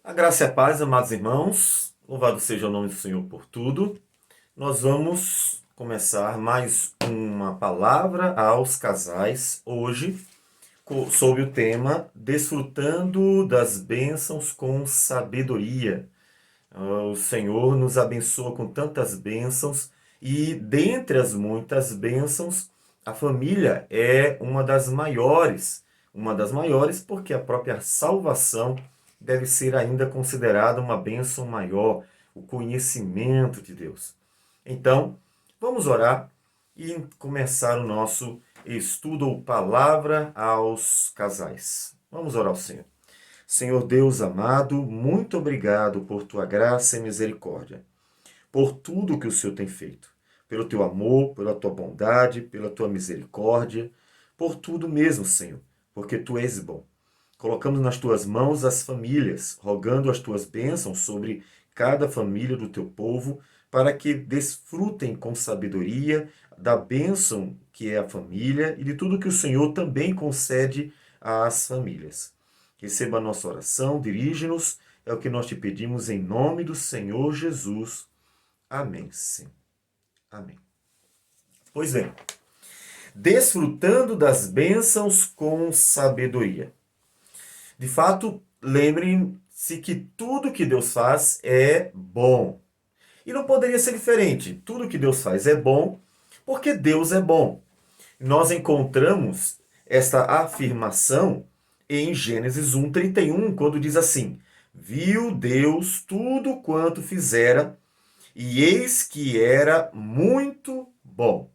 A graça e a paz, amados irmãos, louvado seja o nome do Senhor por tudo. Nós vamos começar mais uma palavra aos casais hoje, sob o tema Desfrutando das bênçãos com sabedoria. O Senhor nos abençoa com tantas bênçãos e, dentre as muitas bênçãos, a família é uma das maiores porque a própria salvação deve ser ainda considerada uma bênção maior, o conhecimento de Deus. Então, vamos orar e começar o nosso estudo ou palavra aos casais. Vamos orar ao Senhor. Senhor Deus amado, muito obrigado por tua graça e misericórdia, por tudo que o Senhor tem feito, pelo teu amor, pela tua bondade, pela tua misericórdia, por tudo mesmo, Senhor, porque tu és bom. Colocamos nas tuas mãos as famílias, rogando as tuas bênçãos sobre cada família do teu povo, para que desfrutem com sabedoria da bênção que é a família e de tudo que o Senhor também concede às famílias. Receba a nossa oração, dirige-nos, é o que nós te pedimos em nome do Senhor Jesus. Amém, sim. Amém. Pois bem, desfrutando das bênçãos com sabedoria. De fato, lembrem-se que tudo que Deus faz é bom. E não poderia ser diferente. Tudo que Deus faz é bom porque Deus é bom. Nós encontramos esta afirmação em Gênesis 1:31, quando diz assim: Viu Deus tudo quanto fizera, e eis que era muito bom.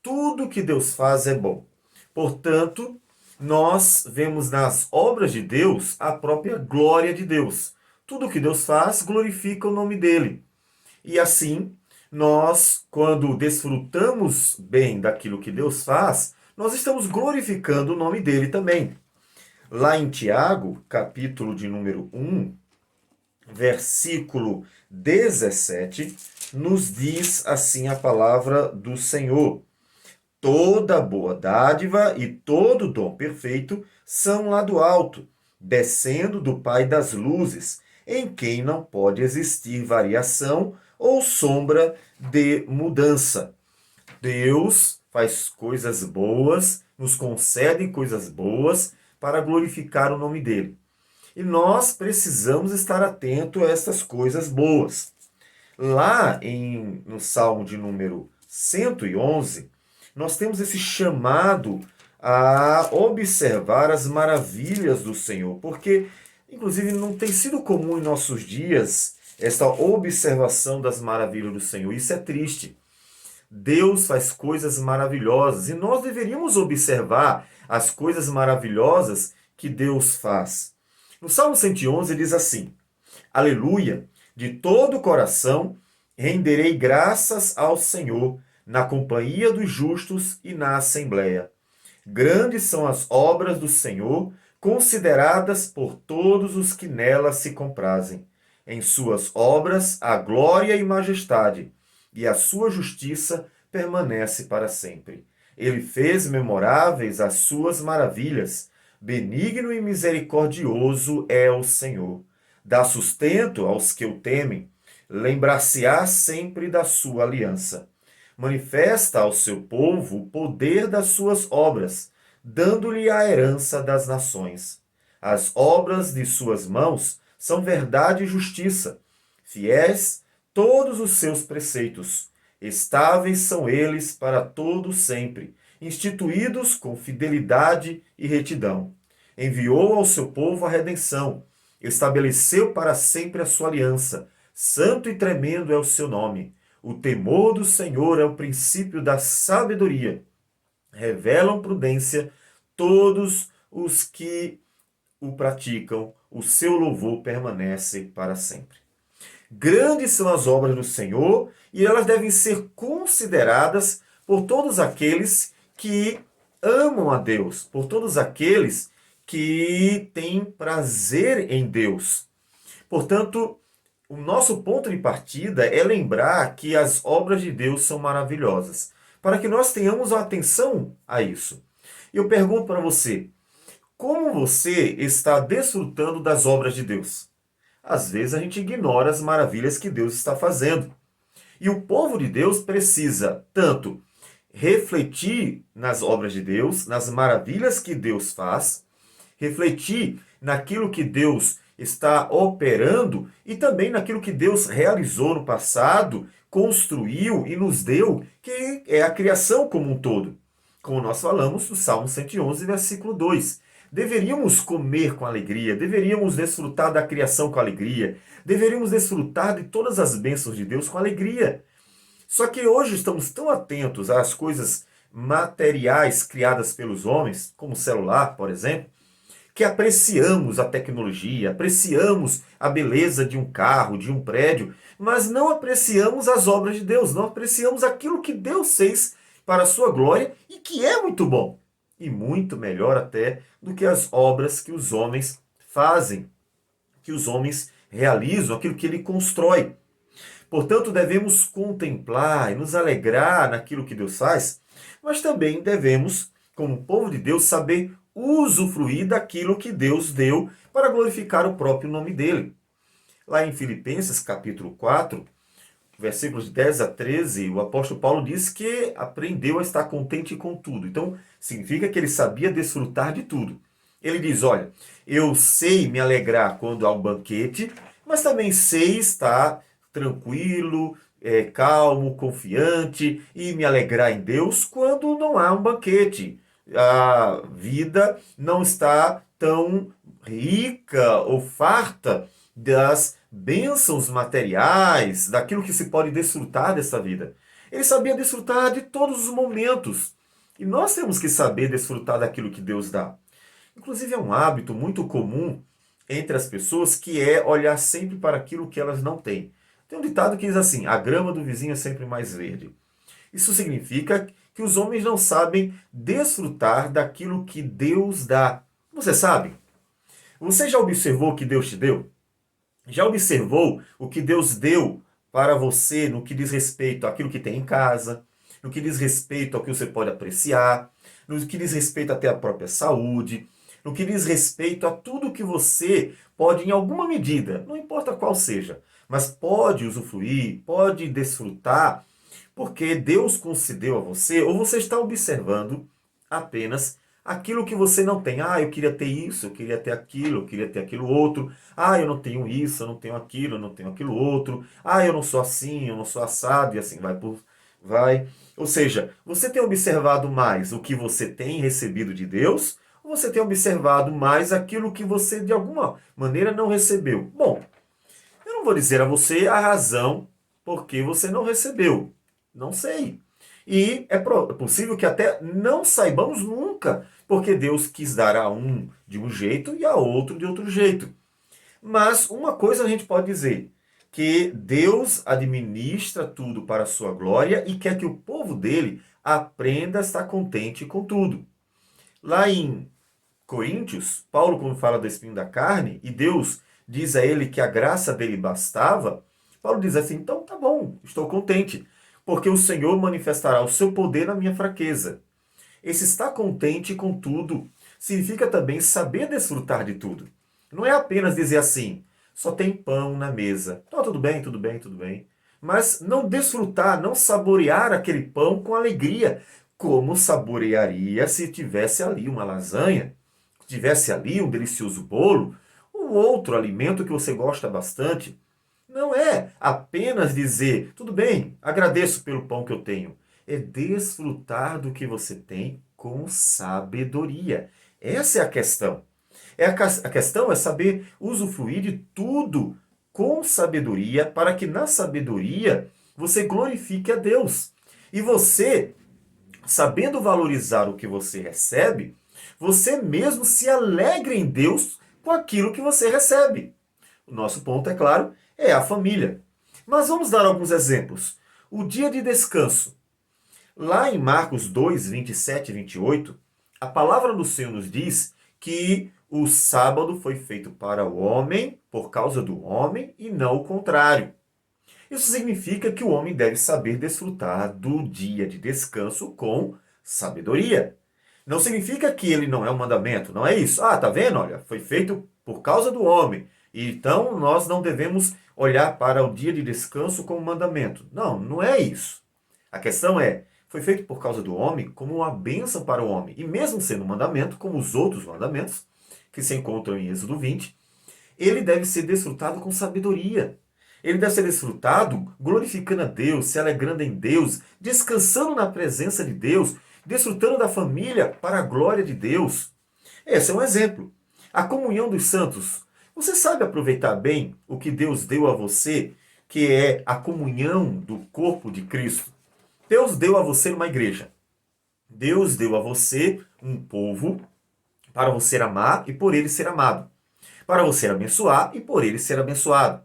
Tudo que Deus faz é bom. Portanto, nós vemos nas obras de Deus a própria glória de Deus. Tudo que Deus faz glorifica o nome dele. E assim, nós, quando desfrutamos bem daquilo que Deus faz, nós estamos glorificando o nome dele também. Lá em Tiago, capítulo de número 1, versículo 17, nos diz assim a palavra do Senhor: Toda boa dádiva e todo dom perfeito são lá do alto, descendo do Pai das luzes, em quem não pode existir variação ou sombra de mudança. Deus faz coisas boas, nos concede coisas boas para glorificar o nome dele. E nós precisamos estar atentos a essas coisas boas. Lá no Salmo de número 111, nós temos esse chamado a observar as maravilhas do Senhor, porque, inclusive, não tem sido comum em nossos dias essa observação das maravilhas do Senhor. Isso é triste. Deus faz coisas maravilhosas e nós deveríamos observar as coisas maravilhosas que Deus faz. No Salmo 111 diz assim: Aleluia, de todo o coração renderei graças ao Senhor, na companhia dos justos e na assembleia. Grandes são as obras do Senhor, consideradas por todos os que nelas se comprazem. Em suas obras há glória e majestade, e a sua justiça permanece para sempre. Ele fez memoráveis as suas maravilhas. Benigno e misericordioso é o Senhor. Dá sustento aos que o temem. Lembrar-se-á sempre da sua aliança. Manifesta ao seu povo o poder das suas obras, dando-lhe a herança das nações. As obras de suas mãos são verdade e justiça. Fiéis todos os seus preceitos. Estáveis são eles para todo sempre, instituídos com fidelidade e retidão. Enviou ao seu povo a redenção, estabeleceu para sempre a sua aliança. Santo e tremendo é o seu nome. O temor do Senhor é o princípio da sabedoria. Revelam prudência todos os que o praticam. O seu louvor permanece para sempre. Grandes são as obras do Senhor e elas devem ser consideradas por todos aqueles que amam a Deus, por todos aqueles que têm prazer em Deus. Portanto, o nosso ponto de partida é lembrar que as obras de Deus são maravilhosas, para que nós tenhamos atenção a isso. E eu pergunto para você, como você está desfrutando das obras de Deus? Às vezes a gente ignora as maravilhas que Deus está fazendo. E o povo de Deus precisa tanto refletir nas obras de Deus, nas maravilhas que Deus faz, refletir naquilo que Deus está operando e também naquilo que Deus realizou no passado, construiu e nos deu, que é a criação como um todo. Como nós falamos no Salmo 111, versículo 2. Deveríamos comer com alegria, deveríamos desfrutar da criação com alegria, deveríamos desfrutar de todas as bênçãos de Deus com alegria. Só que hoje estamos tão atentos às coisas materiais criadas pelos homens, como o celular, por exemplo, que apreciamos a tecnologia, apreciamos a beleza de um carro, de um prédio, mas não apreciamos as obras de Deus, não apreciamos aquilo que Deus fez para a sua glória e que é muito bom. E muito melhor até do que as obras que os homens fazem, que os homens realizam, aquilo que ele constrói. Portanto, devemos contemplar e nos alegrar naquilo que Deus faz, mas também devemos, como povo de Deus, saber usufruir daquilo que Deus deu para glorificar o próprio nome dele. Lá em Filipenses, capítulo 4, versículos 10 a 13, o apóstolo Paulo diz que aprendeu a estar contente com tudo. Então, significa que ele sabia desfrutar de tudo. Ele diz, olha, eu sei me alegrar quando há um banquete, mas também sei estar tranquilo, calmo, confiante e me alegrar em Deus quando não há um banquete. A vida não está tão rica ou farta das bênçãos materiais, daquilo que se pode desfrutar dessa vida. Ele sabia desfrutar de todos os momentos. E nós temos que saber desfrutar daquilo que Deus dá. Inclusive, é um hábito muito comum entre as pessoas que é olhar sempre para aquilo que elas não têm. Tem um ditado que diz assim: a grama do vizinho é sempre mais verde. Isso significa que os homens não sabem desfrutar daquilo que Deus dá. Você sabe? Você já observou o que Deus te deu? Já observou o que Deus deu para você no que diz respeito àquilo que tem em casa, no que diz respeito ao que você pode apreciar, no que diz respeito até à própria saúde, no que diz respeito a tudo que você pode, em alguma medida, não importa qual seja, mas pode usufruir, pode desfrutar, porque Deus concedeu a você, ou você está observando apenas aquilo que você não tem. Ah, eu queria ter isso, eu queria ter aquilo, eu queria ter aquilo outro. Ah, eu não tenho isso, eu não tenho aquilo, eu não tenho aquilo outro. Ah, eu não sou assim, eu não sou assado, e assim vai. Ou seja, você tem observado mais o que você tem recebido de Deus, ou você tem observado mais aquilo que você de alguma maneira não recebeu? Bom, eu não vou dizer a você a razão por que você não recebeu. Não sei. E é possível que até não saibamos nunca, porque Deus quis dar a um de um jeito e a outro de outro jeito. Mas uma coisa a gente pode dizer, que Deus administra tudo para a sua glória e quer que o povo dele aprenda a estar contente com tudo. Lá em Coríntios, Paulo, quando fala do espinho da carne, e Deus diz a ele que a graça dele bastava, Paulo diz assim, então tá bom, estou contente, porque o Senhor manifestará o seu poder na minha fraqueza. Esse estar contente com tudo significa também saber desfrutar de tudo. Não é apenas dizer assim, só tem pão na mesa. Então, tudo bem, tudo bem, tudo bem. Mas não desfrutar, não saborear aquele pão com alegria, como saborearia se tivesse ali uma lasanha, tivesse ali um delicioso bolo, um outro alimento que você gosta bastante. Não é apenas dizer, tudo bem, agradeço pelo pão que eu tenho. É desfrutar do que você tem com sabedoria. Essa é a questão. A questão é saber usufruir de tudo com sabedoria, para que na sabedoria você glorifique a Deus. E você, sabendo valorizar o que você recebe, você mesmo se alegra em Deus com aquilo que você recebe. O nosso ponto, é claro, é a família. Mas vamos dar alguns exemplos. O dia de descanso. Lá em Marcos 2, 27 e 28, a palavra do Senhor nos diz que o sábado foi feito para o homem, por causa do homem, e não o contrário. Isso significa que o homem deve saber desfrutar do dia de descanso com sabedoria. Não significa que ele não é um mandamento, não é isso. Ah, tá vendo? Olha, foi feito por causa do homem. Então, nós não devemos olhar para o dia de descanso como mandamento. Não, não é isso. A questão é, foi feito por causa do homem como uma bênção para o homem. E mesmo sendo um mandamento, como os outros mandamentos, que se encontram em Êxodo 20, ele deve ser desfrutado com sabedoria. Ele deve ser desfrutado glorificando a Deus, se alegrando em Deus, descansando na presença de Deus, desfrutando da família para a glória de Deus. Esse é um exemplo. A comunhão dos santos. Você sabe aproveitar bem o que Deus deu a você, que é a comunhão do corpo de Cristo? Deus deu a você uma igreja. Deus deu a você um povo para você amar e por ele ser amado. Para você abençoar e por ele ser abençoado.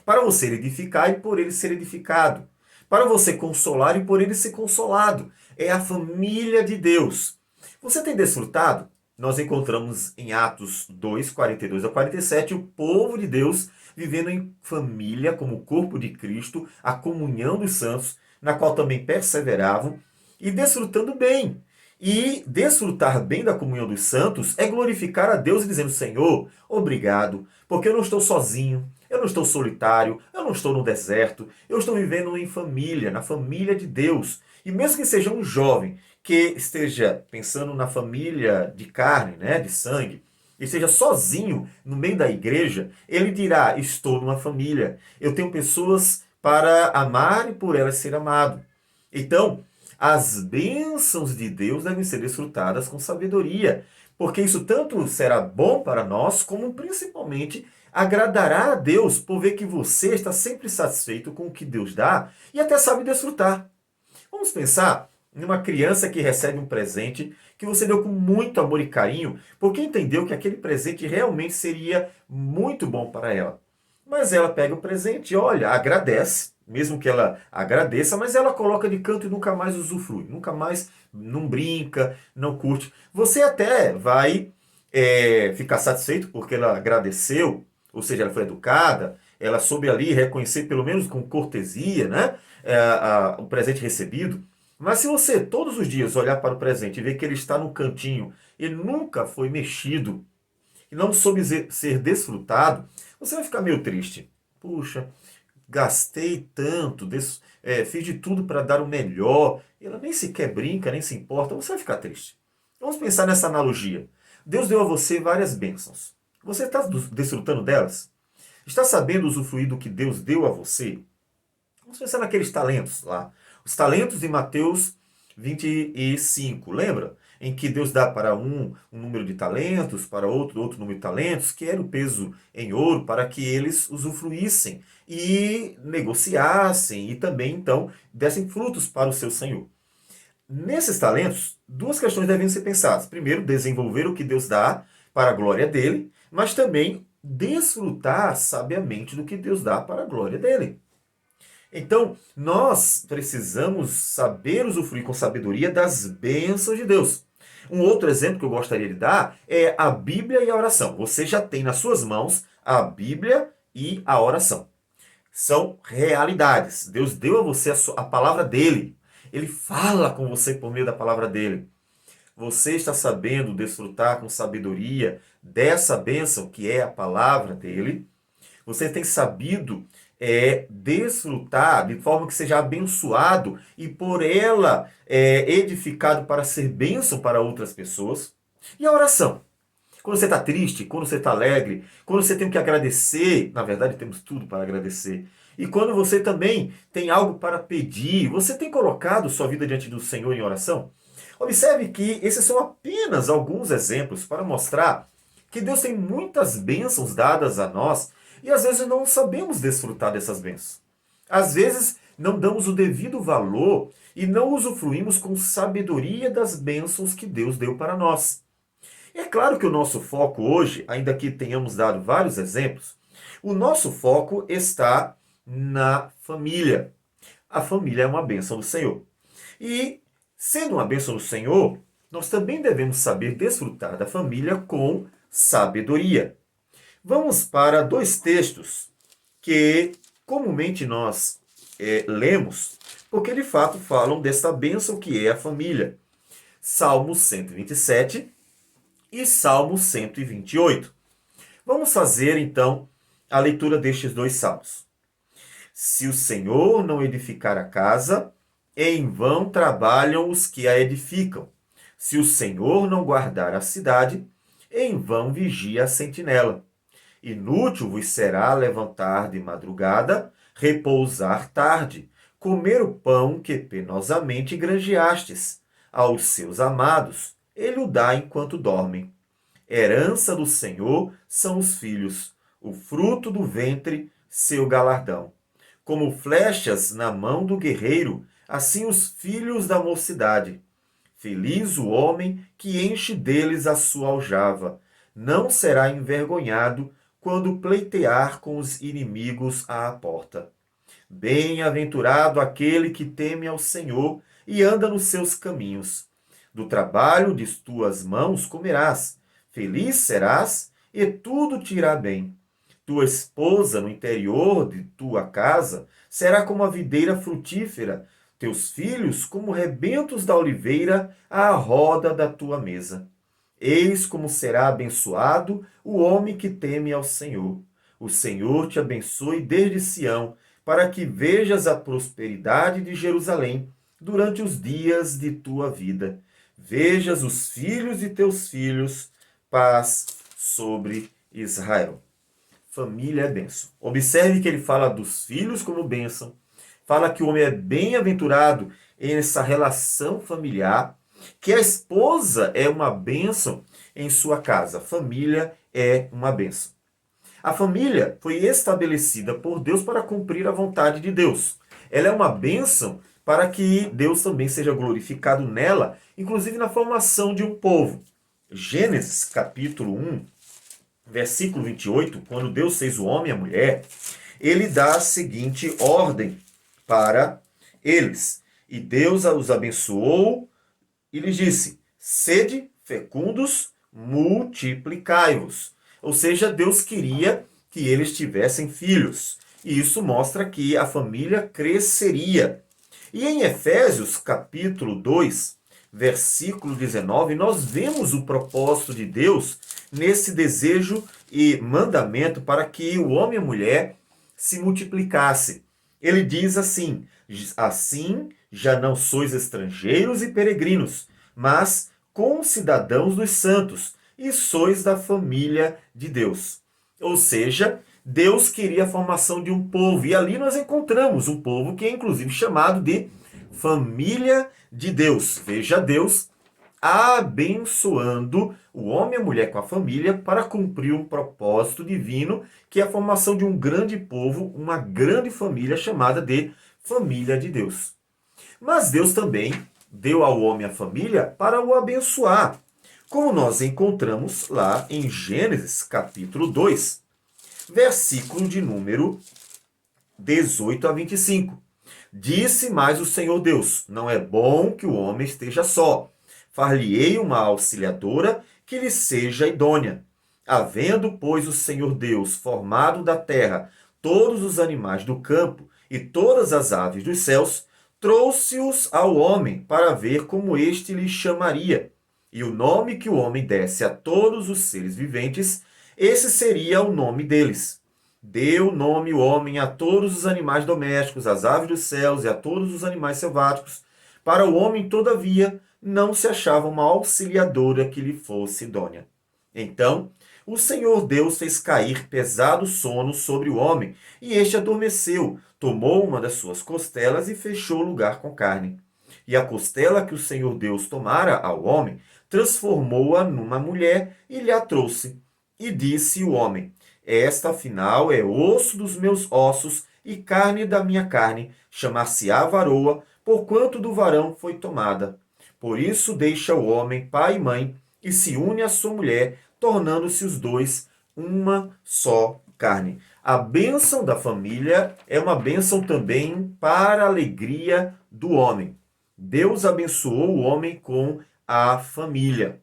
Para você edificar e por ele ser edificado. Para você consolar e por ele ser consolado. É a família de Deus. Você tem desfrutado? Nós encontramos em Atos 2, 42 a 47, o povo de Deus vivendo em família, como o corpo de Cristo, a comunhão dos santos, na qual também perseveravam, e desfrutando bem. E desfrutar bem da comunhão dos santos é glorificar a Deus e dizendo: Senhor, obrigado, porque eu não estou sozinho, eu não estou solitário, eu não estou no deserto, eu estou vivendo em família, na família de Deus. E mesmo que seja um jovem que esteja pensando na família de carne, né, de sangue, e esteja sozinho no meio da igreja, ele dirá: estou numa família, eu tenho pessoas para amar e por elas ser amado. Então, as bênçãos de Deus devem ser desfrutadas com sabedoria, porque isso tanto será bom para nós, como principalmente agradará a Deus por ver que você está sempre satisfeito com o que Deus dá e até sabe desfrutar. Vamos pensar numa criança que recebe um presente que você deu com muito amor e carinho, porque entendeu que aquele presente realmente seria muito bom para ela. Mas ela pega o presente e olha, agradece, mesmo que ela agradeça, mas ela coloca de canto e nunca mais usufrui, nunca mais não brinca, não curte. Você até vai ficar satisfeito porque ela agradeceu, ou seja, ela foi educada, ela soube ali reconhecer, pelo menos com cortesia, né, o presente recebido. Mas se você todos os dias olhar para o presente e ver que ele está no cantinho e nunca foi mexido, e não soube ser desfrutado, você vai ficar meio triste. Puxa, gastei tanto, fiz de tudo para dar o melhor, e ela nem sequer brinca, nem se importa, você vai ficar triste. Vamos pensar nessa analogia. Deus deu a você várias bênçãos. Você está desfrutando delas? Está sabendo usufruir do que Deus deu a você? Vamos pensar naqueles talentos lá. Os talentos de Mateus 25, lembra? Em que Deus dá para um número de talentos, para outro número de talentos, que era o peso em ouro, para que eles usufruíssem e negociassem e também, então, dessem frutos para o seu Senhor. Nesses talentos, duas questões devem ser pensadas. Primeiro, desenvolver o que Deus dá para a glória dele, mas também desfrutar sabiamente do que Deus dá para a glória dele. Então, nós precisamos saber usufruir com sabedoria das bênçãos de Deus. Um outro exemplo que eu gostaria de dar é a Bíblia e a oração. Você já tem nas suas mãos a Bíblia e a oração. São realidades. Deus deu a você a palavra dele. Ele fala com você por meio da palavra dele. Você está sabendo desfrutar com sabedoria dessa bênção que é a palavra dele. Você tem sabido desfrutar de forma que seja abençoado e por ela edificado para ser bênção para outras pessoas. E a oração? Quando você está triste, quando você está alegre, quando você tem que agradecer, na verdade temos tudo para agradecer. E quando você também tem algo para pedir, você tem colocado sua vida diante do Senhor em oração? Observe que esses são apenas alguns exemplos para mostrar que Deus tem muitas bênçãos dadas a nós e às vezes não sabemos desfrutar dessas bênçãos. Às vezes não damos o devido valor e não usufruímos com sabedoria das bênçãos que Deus deu para nós. E é claro que o nosso foco hoje, ainda que tenhamos dado vários exemplos, o nosso foco está na família. A família é uma bênção do Senhor. E, sendo uma bênção do Senhor, nós também devemos saber desfrutar da família com sabedoria. Vamos para dois textos que comumente nós lemos, porque de fato falam desta bênção que é a família. Salmo 127 e Salmo 128. Vamos fazer então a leitura destes dois salmos. Se o Senhor não edificar a casa, em vão trabalham os que a edificam. Se o Senhor não guardar a cidade, em vão vigia a sentinela. Inútil vos será levantar de madrugada, repousar tarde, comer o pão que penosamente granjeastes. Aos seus amados, ele o dá enquanto dormem. Herança do Senhor são os filhos, o fruto do ventre, seu galardão. Como flechas na mão do guerreiro, assim os filhos da mocidade. Feliz o homem que enche deles a sua aljava. Não será envergonhado quando pleitear com os inimigos à porta. Bem-aventurado aquele que teme ao Senhor e anda nos seus caminhos. Do trabalho de tuas mãos comerás. Feliz serás e tudo te irá bem. Tua esposa no interior de tua casa será como a videira frutífera, teus filhos como rebentos da oliveira à roda da tua mesa. Eis como será abençoado o homem que teme ao Senhor. O Senhor te abençoe desde Sião, para que vejas a prosperidade de Jerusalém durante os dias de tua vida. Vejas os filhos de teus filhos, paz sobre Israel. Família é bênção. Observe que ele fala dos filhos como bênção, fala que o homem é bem-aventurado em essa relação familiar, que a esposa é uma bênção em sua casa. Família é uma bênção. A família foi estabelecida por Deus para cumprir a vontade de Deus. Ela é uma bênção para que Deus também seja glorificado nela, inclusive na formação de um povo. Gênesis capítulo 1, versículo 28, quando Deus fez o homem e a mulher, ele dá a seguinte ordem para eles. E Deus os abençoou e lhes disse: sede fecundos, multiplicai-vos. Ou seja, Deus queria que eles tivessem filhos. E isso mostra que a família cresceria. E em Efésios capítulo 2, versículo 19, nós vemos o propósito de Deus nesse desejo e mandamento para que o homem e a mulher se multiplicasse. Ele diz assim: assim já não sois estrangeiros e peregrinos, mas concidadãos dos santos, e sois da família de Deus. Ou seja, Deus queria a formação de um povo, e ali nós encontramos um povo que é inclusive chamado de família de Deus. Veja Deus abençoando o homem e a mulher com a família para cumprir um propósito divino, que é a formação de um grande povo, uma grande família chamada de família de Deus. Mas Deus também deu ao homem a família para o abençoar, como nós encontramos lá em Gênesis capítulo 2, versículo de número 18 a 25. Disse mais o Senhor Deus: não é bom que o homem esteja só. Far-lhe-ei uma auxiliadora que lhe seja idônea. Havendo, pois, o Senhor Deus formado da terra todos os animais do campo e todas as aves dos céus, trouxe-os ao homem para ver como este lhe chamaria. E o nome que o homem desse a todos os seres viventes, esse seria o nome deles. Deu nome o homem a todos os animais domésticos, às aves dos céus e a todos os animais selváticos. Para o homem, todavia, não se achava uma auxiliadora que lhe fosse idônea. Então, o Senhor Deus fez cair pesado sono sobre o homem, e este adormeceu, tomou uma das suas costelas e fechou o lugar com carne. E a costela que o Senhor Deus tomara ao homem, transformou-a numa mulher e lhe a trouxe. E disse o homem: esta, afinal, é osso dos meus ossos e carne da minha carne, chamar-se-á varoa, porquanto do varão foi tomada. Por isso deixa o homem pai e mãe e se une à sua mulher, tornando-se os dois uma só carne. A bênção da família é uma bênção também para a alegria do homem. Deus abençoou o homem com a família.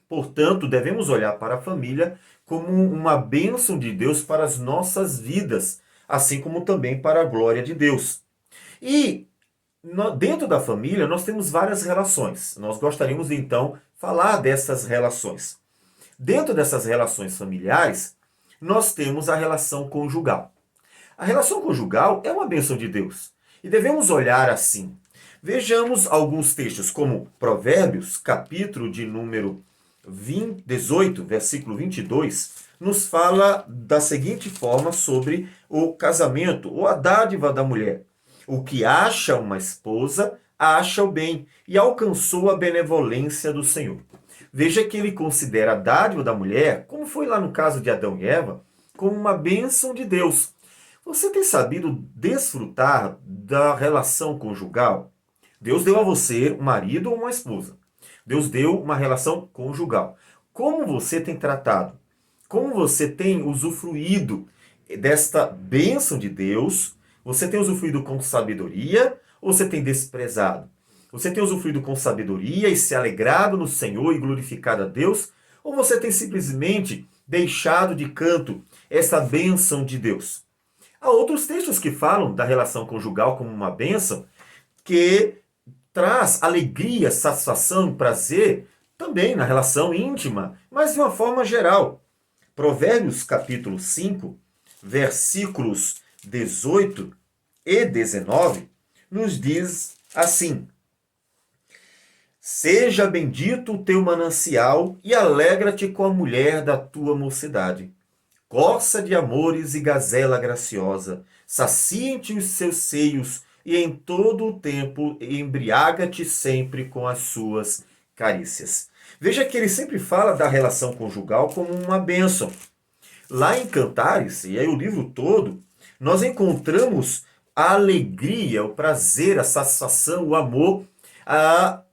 Portanto, devemos olhar para a família como uma bênção de Deus para as nossas vidas, assim como também para a glória de Deus. E dentro da família, nós temos várias relações. Nós gostaríamos, de, então, falar dessas relações. Dentro dessas relações familiares, nós temos a relação conjugal. A relação conjugal é uma bênção de Deus e devemos olhar assim. Vejamos alguns textos, como Provérbios, capítulo de número 18, versículo 22, nos fala da seguinte forma sobre o casamento, ou a dádiva da mulher. O que acha uma esposa, acha o bem e alcançou a benevolência do Senhor. Veja que ele considera a dádiva da mulher, como foi lá no caso de Adão e Eva, como uma bênção de Deus. Você tem sabido desfrutar da relação conjugal? Deus deu a você um marido ou uma esposa. Deus deu uma relação conjugal. Como você tem tratado? Como você tem usufruído desta bênção de Deus? Você tem usufruído com sabedoria ou você tem desprezado? Você tem usufruído com sabedoria e se alegrado no Senhor e glorificado a Deus? Ou você tem simplesmente deixado de canto essa bênção de Deus? Há outros textos que falam da relação conjugal como uma bênção que traz alegria, satisfação, prazer também na relação íntima, mas de uma forma geral. Provérbios capítulo 5, versículos 18 e 19, nos diz assim: Seja bendito o teu manancial e alegra-te com a mulher da tua mocidade. Corça de amores e gazela graciosa, saciem-te os seus seios e em todo o tempo embriaga-te sempre com as suas carícias. Veja que ele sempre fala da relação conjugal como uma bênção. Lá em Cantares, e aí o livro todo, nós encontramos a alegria, o prazer, a satisfação, o amor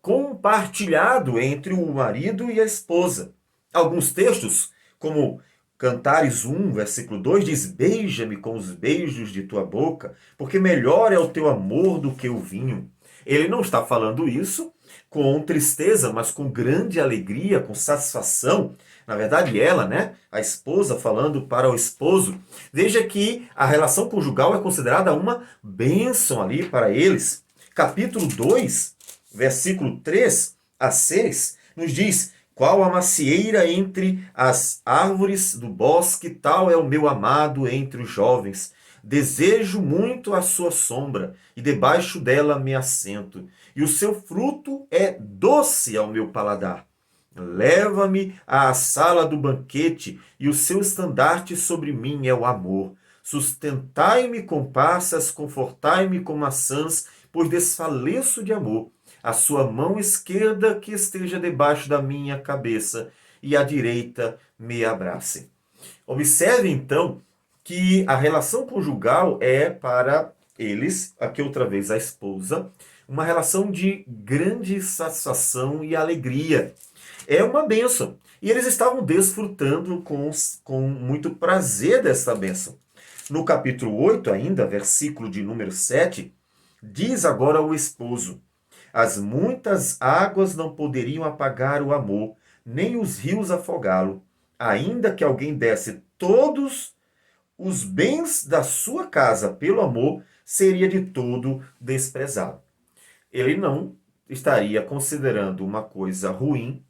compartilhado entre o marido e a esposa. Alguns textos, como Cantares 1, versículo 2, diz: Beija-me com os beijos de tua boca, porque melhor é o teu amor do que o vinho. Ele não está falando isso com tristeza, mas com grande alegria, com satisfação. Na verdade, ela, né, a esposa, falando para o esposo. Veja que a relação conjugal é considerada uma bênção ali para eles. Capítulo 2, versículo 3 a 6, nos diz: Qual a macieira entre as árvores do bosque, tal é o meu amado entre os jovens. Desejo muito a sua sombra, e debaixo dela me assento. E o seu fruto é doce ao meu paladar. Leva-me à sala do banquete, e o seu estandarte sobre mim é o amor. Sustentai-me com passas, confortai-me com maçãs, pois desfaleço de amor. A sua mão esquerda que esteja debaixo da minha cabeça, e a direita me abrace. Observe, então, que a relação conjugal é para eles, aqui outra vez a esposa, uma relação de grande satisfação e alegria. É uma bênção. E eles estavam desfrutando com muito prazer dessa bênção. No capítulo 8 ainda, versículo de número 7, diz agora o esposo: As muitas águas não poderiam apagar o amor, nem os rios afogá-lo. Ainda que alguém desse todos os bens da sua casa pelo amor, seria de todo desprezado. Ele não estaria considerando uma coisa ruim,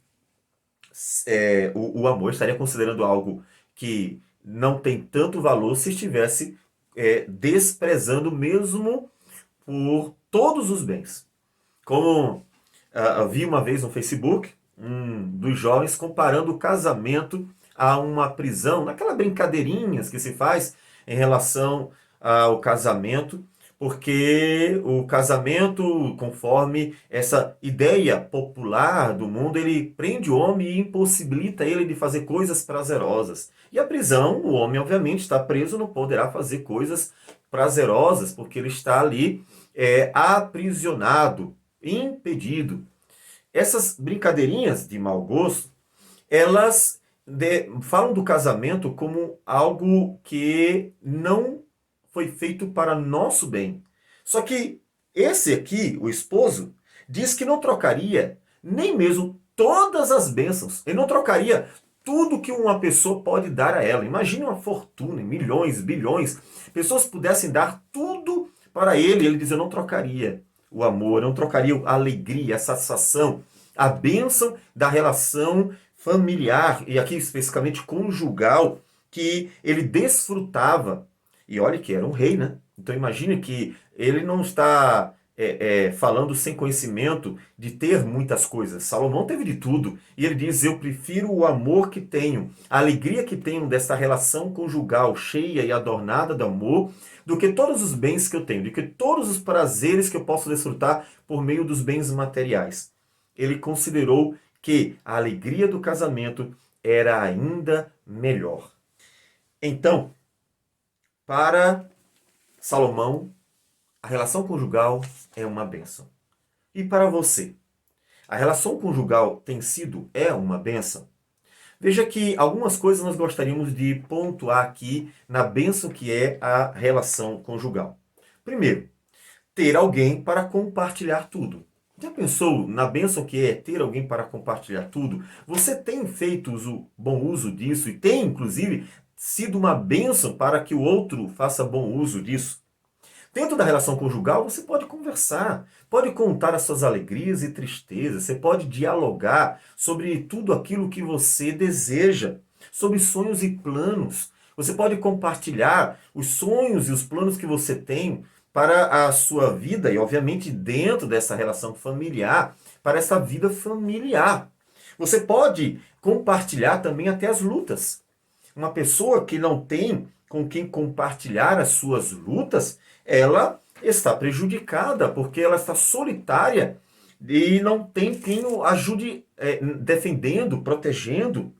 o amor estaria considerando algo que não tem tanto valor se estivesse desprezando mesmo por todos os bens. Como vi uma vez no Facebook, um dos jovens comparando o casamento a uma prisão, naquelas brincadeirinhas que se faz em relação ao casamento, porque o casamento, conforme essa ideia popular do mundo, ele prende o homem e impossibilita ele de fazer coisas prazerosas. E a prisão, o homem obviamente está preso, não poderá fazer coisas prazerosas, porque ele está ali aprisionado, impedido. Essas brincadeirinhas de mau gosto, elas falam do casamento como algo que não foi feito para nosso bem. Só que esse aqui, o esposo, diz que não trocaria nem mesmo todas as bênçãos. Ele não trocaria tudo que uma pessoa pode dar a ela. Imagine uma fortuna, milhões, bilhões. Pessoas pudessem dar tudo para ele. Ele diz: eu não trocaria o amor, eu não trocaria a alegria, a satisfação, a bênção da relação familiar, e aqui especificamente conjugal, que ele desfrutava. E olha que era um rei, né? Então imagine que ele não está falando sem conhecimento de ter muitas coisas. Salomão teve de tudo. E ele diz: eu prefiro o amor que tenho, a alegria que tenho dessa relação conjugal cheia e adornada de amor, do que todos os bens que eu tenho, do que todos os prazeres que eu posso desfrutar por meio dos bens materiais. Ele considerou que a alegria do casamento era ainda melhor. Então, para Salomão, a relação conjugal é uma bênção. E para você, a relação conjugal é uma bênção? Veja que algumas coisas nós gostaríamos de pontuar aqui na bênção que é a relação conjugal. Primeiro, ter alguém para compartilhar tudo. Já pensou na bênção que é ter alguém para compartilhar tudo? Você tem feito bom uso disso e tem, inclusive, sido uma bênção para que o outro faça bom uso disso? Dentro da relação conjugal, você pode conversar, pode contar as suas alegrias e tristezas, você pode dialogar sobre tudo aquilo que você deseja, sobre sonhos e planos. Você pode compartilhar os sonhos e os planos que você tem para a sua vida e, obviamente, dentro dessa relação familiar, para essa vida familiar. Você pode compartilhar também até as lutas. Uma pessoa que não tem com quem compartilhar as suas lutas, ela está prejudicada, porque ela está solitária e não tem quem o ajude defendendo, protegendo.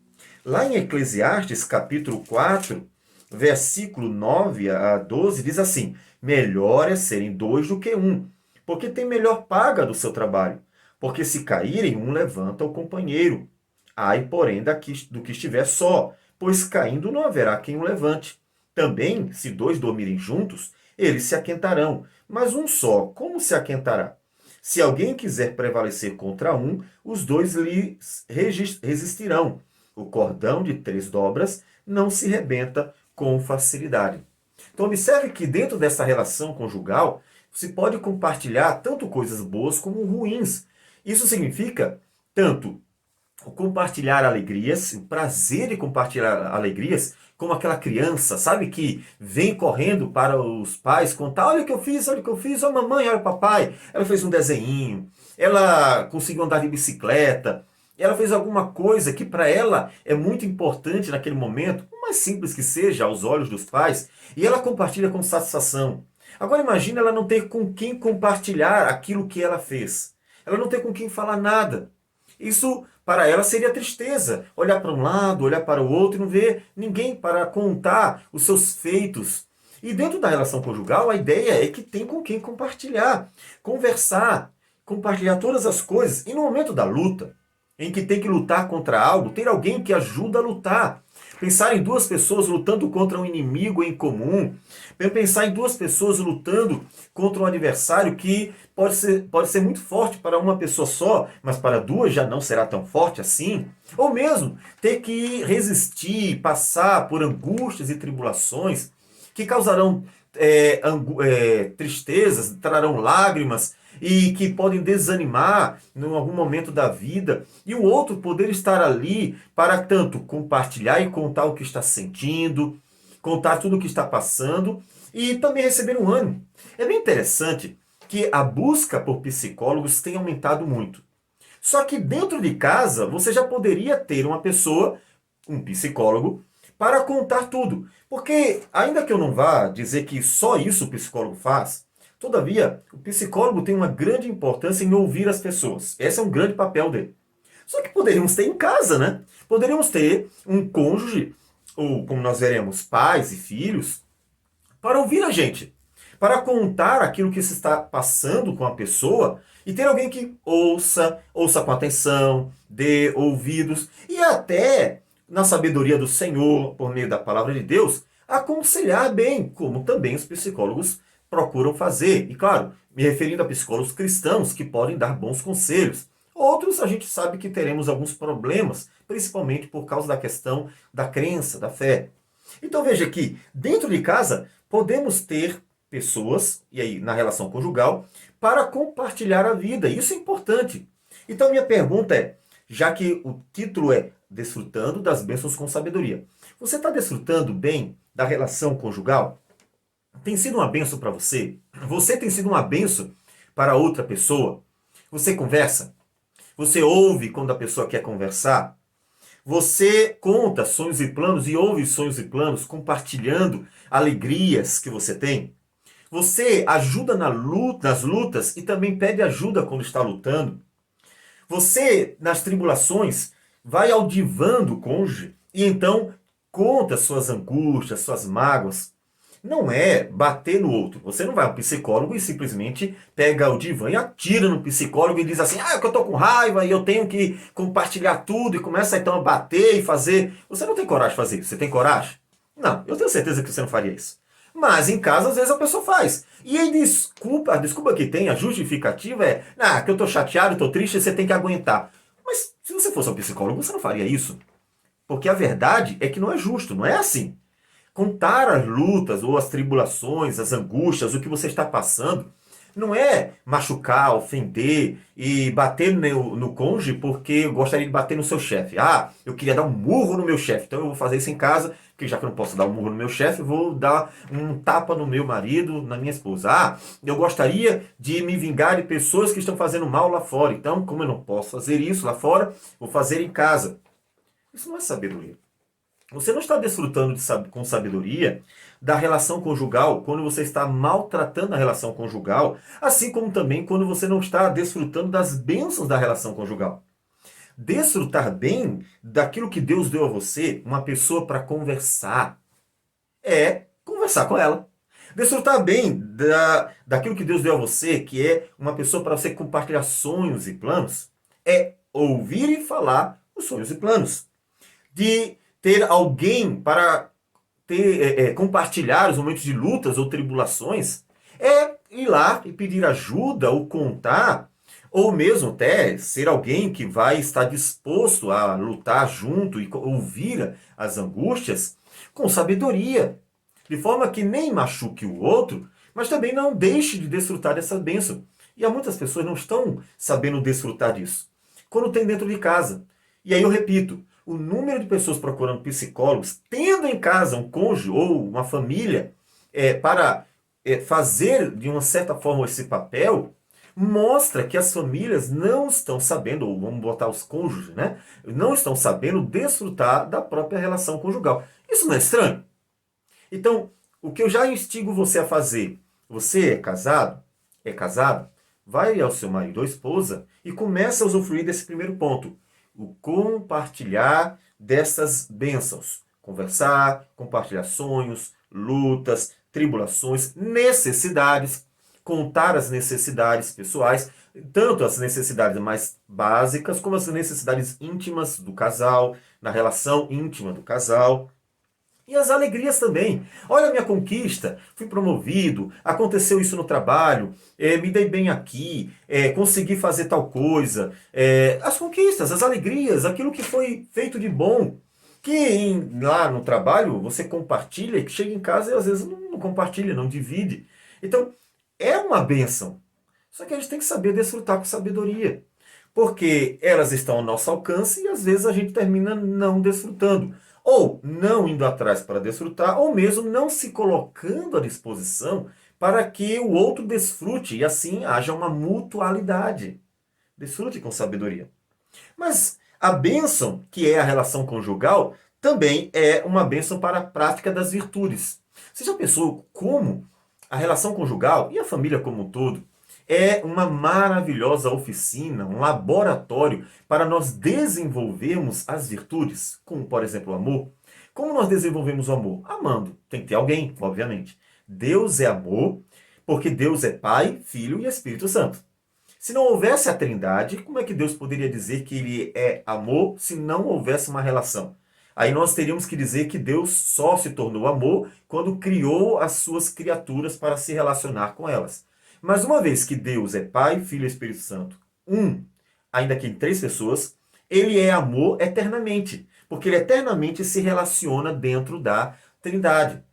Lá em Eclesiastes, capítulo 4, versículo 9 a 12, diz assim: melhor é serem dois do que um, porque tem melhor paga do seu trabalho. Porque se caírem, um levanta o companheiro. Ai, porém, do que estiver só, pois caindo não haverá quem o levante. Também, se dois dormirem juntos, eles se aquentarão, mas um só, como se aquentará? Se alguém quiser prevalecer contra um, os dois lhe resistirão. O cordão de 3 dobras não se rebenta com facilidade. Então observe que dentro dessa relação conjugal, se pode compartilhar tanto coisas boas como ruins. Isso significa tanto compartilhar alegrias, o prazer de compartilhar alegrias, como aquela criança, sabe, que vem correndo para os pais contar: olha o que eu fiz, olha o que eu fiz, olha a mamãe, olha o papai. Ela fez um desenho, ela conseguiu andar de bicicleta, ela fez alguma coisa que para ela é muito importante naquele momento, por mais simples que seja aos olhos dos pais, e ela compartilha com satisfação. Agora imagine ela não ter com quem compartilhar aquilo que ela fez. Ela não ter com quem falar nada. Isso para ela seria tristeza. Olhar para um lado, olhar para o outro e não ver ninguém para contar os seus feitos. E dentro da relação conjugal, a ideia é que tem com quem compartilhar, conversar, compartilhar todas as coisas. E no momento da luta, em que tem que lutar contra algo, ter alguém que ajuda a lutar. Pensar em duas pessoas lutando contra um inimigo em comum. Pensar em duas pessoas lutando contra um adversário que pode ser muito forte para uma pessoa só, mas para duas já não será tão forte assim. Ou mesmo ter que resistir, passar por angústias e tribulações que causarão tristezas, trarão lágrimas, e que podem desanimar em algum momento da vida, e o outro poder estar ali para tanto compartilhar e contar o que está sentindo, contar tudo o que está passando e também receber um ânimo. É bem interessante que a busca por psicólogos tem aumentado muito. Só que dentro de casa você já poderia ter uma pessoa, um psicólogo, para contar tudo. Porque, ainda que eu não vá dizer que só isso o psicólogo faz, todavia, o psicólogo tem uma grande importância em ouvir as pessoas. Esse é um grande papel dele. Só que poderíamos ter em casa, né? Poderíamos ter um cônjuge, ou como nós veremos, pais e filhos, para ouvir a gente, para contar aquilo que se está passando com a pessoa e ter alguém que ouça com atenção, dê ouvidos e até, na sabedoria do Senhor, por meio da palavra de Deus, aconselhar bem, como também os psicólogos procuram fazer. E claro, me referindo a psicólogos cristãos que podem dar bons conselhos. Outros a gente sabe que teremos alguns problemas, principalmente por causa da questão da crença, da fé. Então veja que dentro de casa podemos ter pessoas, e aí na relação conjugal, para compartilhar a vida. Isso é importante. Então minha pergunta é, já que o título é Desfrutando das Bênçãos com Sabedoria, Você está desfrutando bem da relação conjugal? Tem sido uma bênção para você? Você tem sido uma bênção para outra pessoa? Você conversa? Você ouve quando a pessoa quer conversar? Você conta sonhos e planos e ouve sonhos e planos, compartilhando alegrias que você tem? Você ajuda nas lutas e também pede ajuda quando está lutando? Você, nas tribulações, vai ao divã do cônjuge e então conta suas angústias, suas mágoas? Não é bater no outro. Você não vai ao psicólogo e simplesmente pega o divã e atira no psicólogo e diz assim, é que eu tô com raiva e eu tenho que compartilhar tudo e começa então a bater e fazer. Você não tem coragem de fazer isso. Você tem coragem? Não, eu tenho certeza que você não faria isso. Mas em casa, às vezes, a pessoa faz. E aí a desculpa que tem, a justificativa é, que eu tô chateado, tô triste, você tem que aguentar. Mas se você fosse um psicólogo, você não faria isso. Porque a verdade é que não é justo, não é assim. Contar as lutas ou as tribulações, as angústias, o que você está passando, não é machucar, ofender e bater no cônjuge porque eu gostaria de bater no seu chefe. Ah, eu queria dar um murro no meu chefe, então eu vou fazer isso em casa, porque já que eu não posso dar um murro no meu chefe, eu vou dar um tapa no meu marido, na minha esposa. Ah, eu gostaria de me vingar de pessoas que estão fazendo mal lá fora, então como eu não posso fazer isso lá fora, vou fazer em casa. Isso não é sabedoria. Você não está desfrutando com sabedoria da relação conjugal quando você está maltratando a relação conjugal, assim como também quando você não está desfrutando das bênçãos da relação conjugal. Desfrutar bem daquilo que Deus deu a você, uma pessoa para conversar, é conversar com ela. Desfrutar bem daquilo que Deus deu a você, que é uma pessoa para você compartilhar sonhos e planos, é ouvir e falar os sonhos e planos. De ter alguém para compartilhar os momentos de lutas ou tribulações, é ir lá e pedir ajuda ou contar, ou mesmo até ser alguém que vai estar disposto a lutar junto e ouvir as angústias com sabedoria, de forma que nem machuque o outro, mas também não deixe de desfrutar dessa bênção. E há muitas pessoas não estão sabendo desfrutar disso. Quando tem dentro de casa. E aí eu repito, o número de pessoas procurando psicólogos, tendo em casa um cônjuge ou uma família para fazer de uma certa forma esse papel, mostra que as famílias não estão sabendo, ou vamos botar os cônjuges, né? Não estão sabendo desfrutar da própria relação conjugal. Isso não é estranho? Então, o que eu já instigo você a fazer, você é casado? É casado? Vai ao seu marido ou esposa e começa a usufruir desse primeiro ponto. O compartilhar dessas bênçãos. Conversar, compartilhar sonhos, lutas, tribulações, necessidades, contar as necessidades pessoais, tanto as necessidades mais básicas como as necessidades íntimas do casal, na relação íntima do casal. E as alegrias também. Olha a minha conquista, fui promovido, aconteceu isso no trabalho, me dei bem aqui, consegui fazer tal coisa. As conquistas, as alegrias, aquilo que foi feito de bom. Que lá no trabalho você compartilha e que chega em casa e às vezes não compartilha, não divide. Então, é uma bênção. Só que a gente tem que saber desfrutar com sabedoria. Porque elas estão ao nosso alcance e às vezes a gente termina não desfrutando. Ou não indo atrás para desfrutar, ou mesmo não se colocando à disposição para que o outro desfrute e assim haja uma mutualidade. Desfrute com sabedoria. Mas a bênção, que é a relação conjugal, também é uma bênção para a prática das virtudes. Você já pensou como a relação conjugal e a família como um todo é uma maravilhosa oficina, um laboratório para nós desenvolvermos as virtudes, como, por exemplo, o amor? Como nós desenvolvemos o amor? Amando. Tem que ter alguém, obviamente. Deus é amor, porque Deus é Pai, Filho e Espírito Santo. Se não houvesse a Trindade, como é que Deus poderia dizer que ele é amor se não houvesse uma relação? Aí nós teríamos que dizer que Deus só se tornou amor quando criou as suas criaturas para se relacionar com elas. Mas uma vez que Deus é Pai, Filho e Espírito Santo, um, ainda que em três pessoas, ele é amor eternamente, porque ele eternamente se relaciona dentro da Trindade.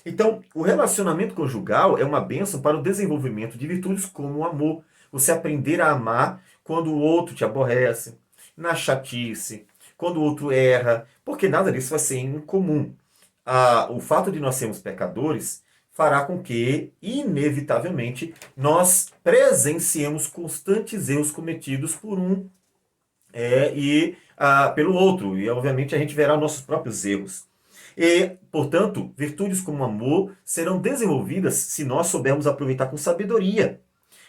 Então, o relacionamento conjugal é uma bênção para o desenvolvimento de virtudes como o amor. Você aprender a amar quando o outro te aborrece, na chatice, quando o outro erra, porque nada disso vai ser incomum. O fato de nós sermos pecadores fará com que, inevitavelmente, nós presenciemos constantes erros cometidos por um pelo outro. E, obviamente, a gente verá nossos próprios erros. E, portanto, virtudes como amor serão desenvolvidas se nós soubermos aproveitar com sabedoria.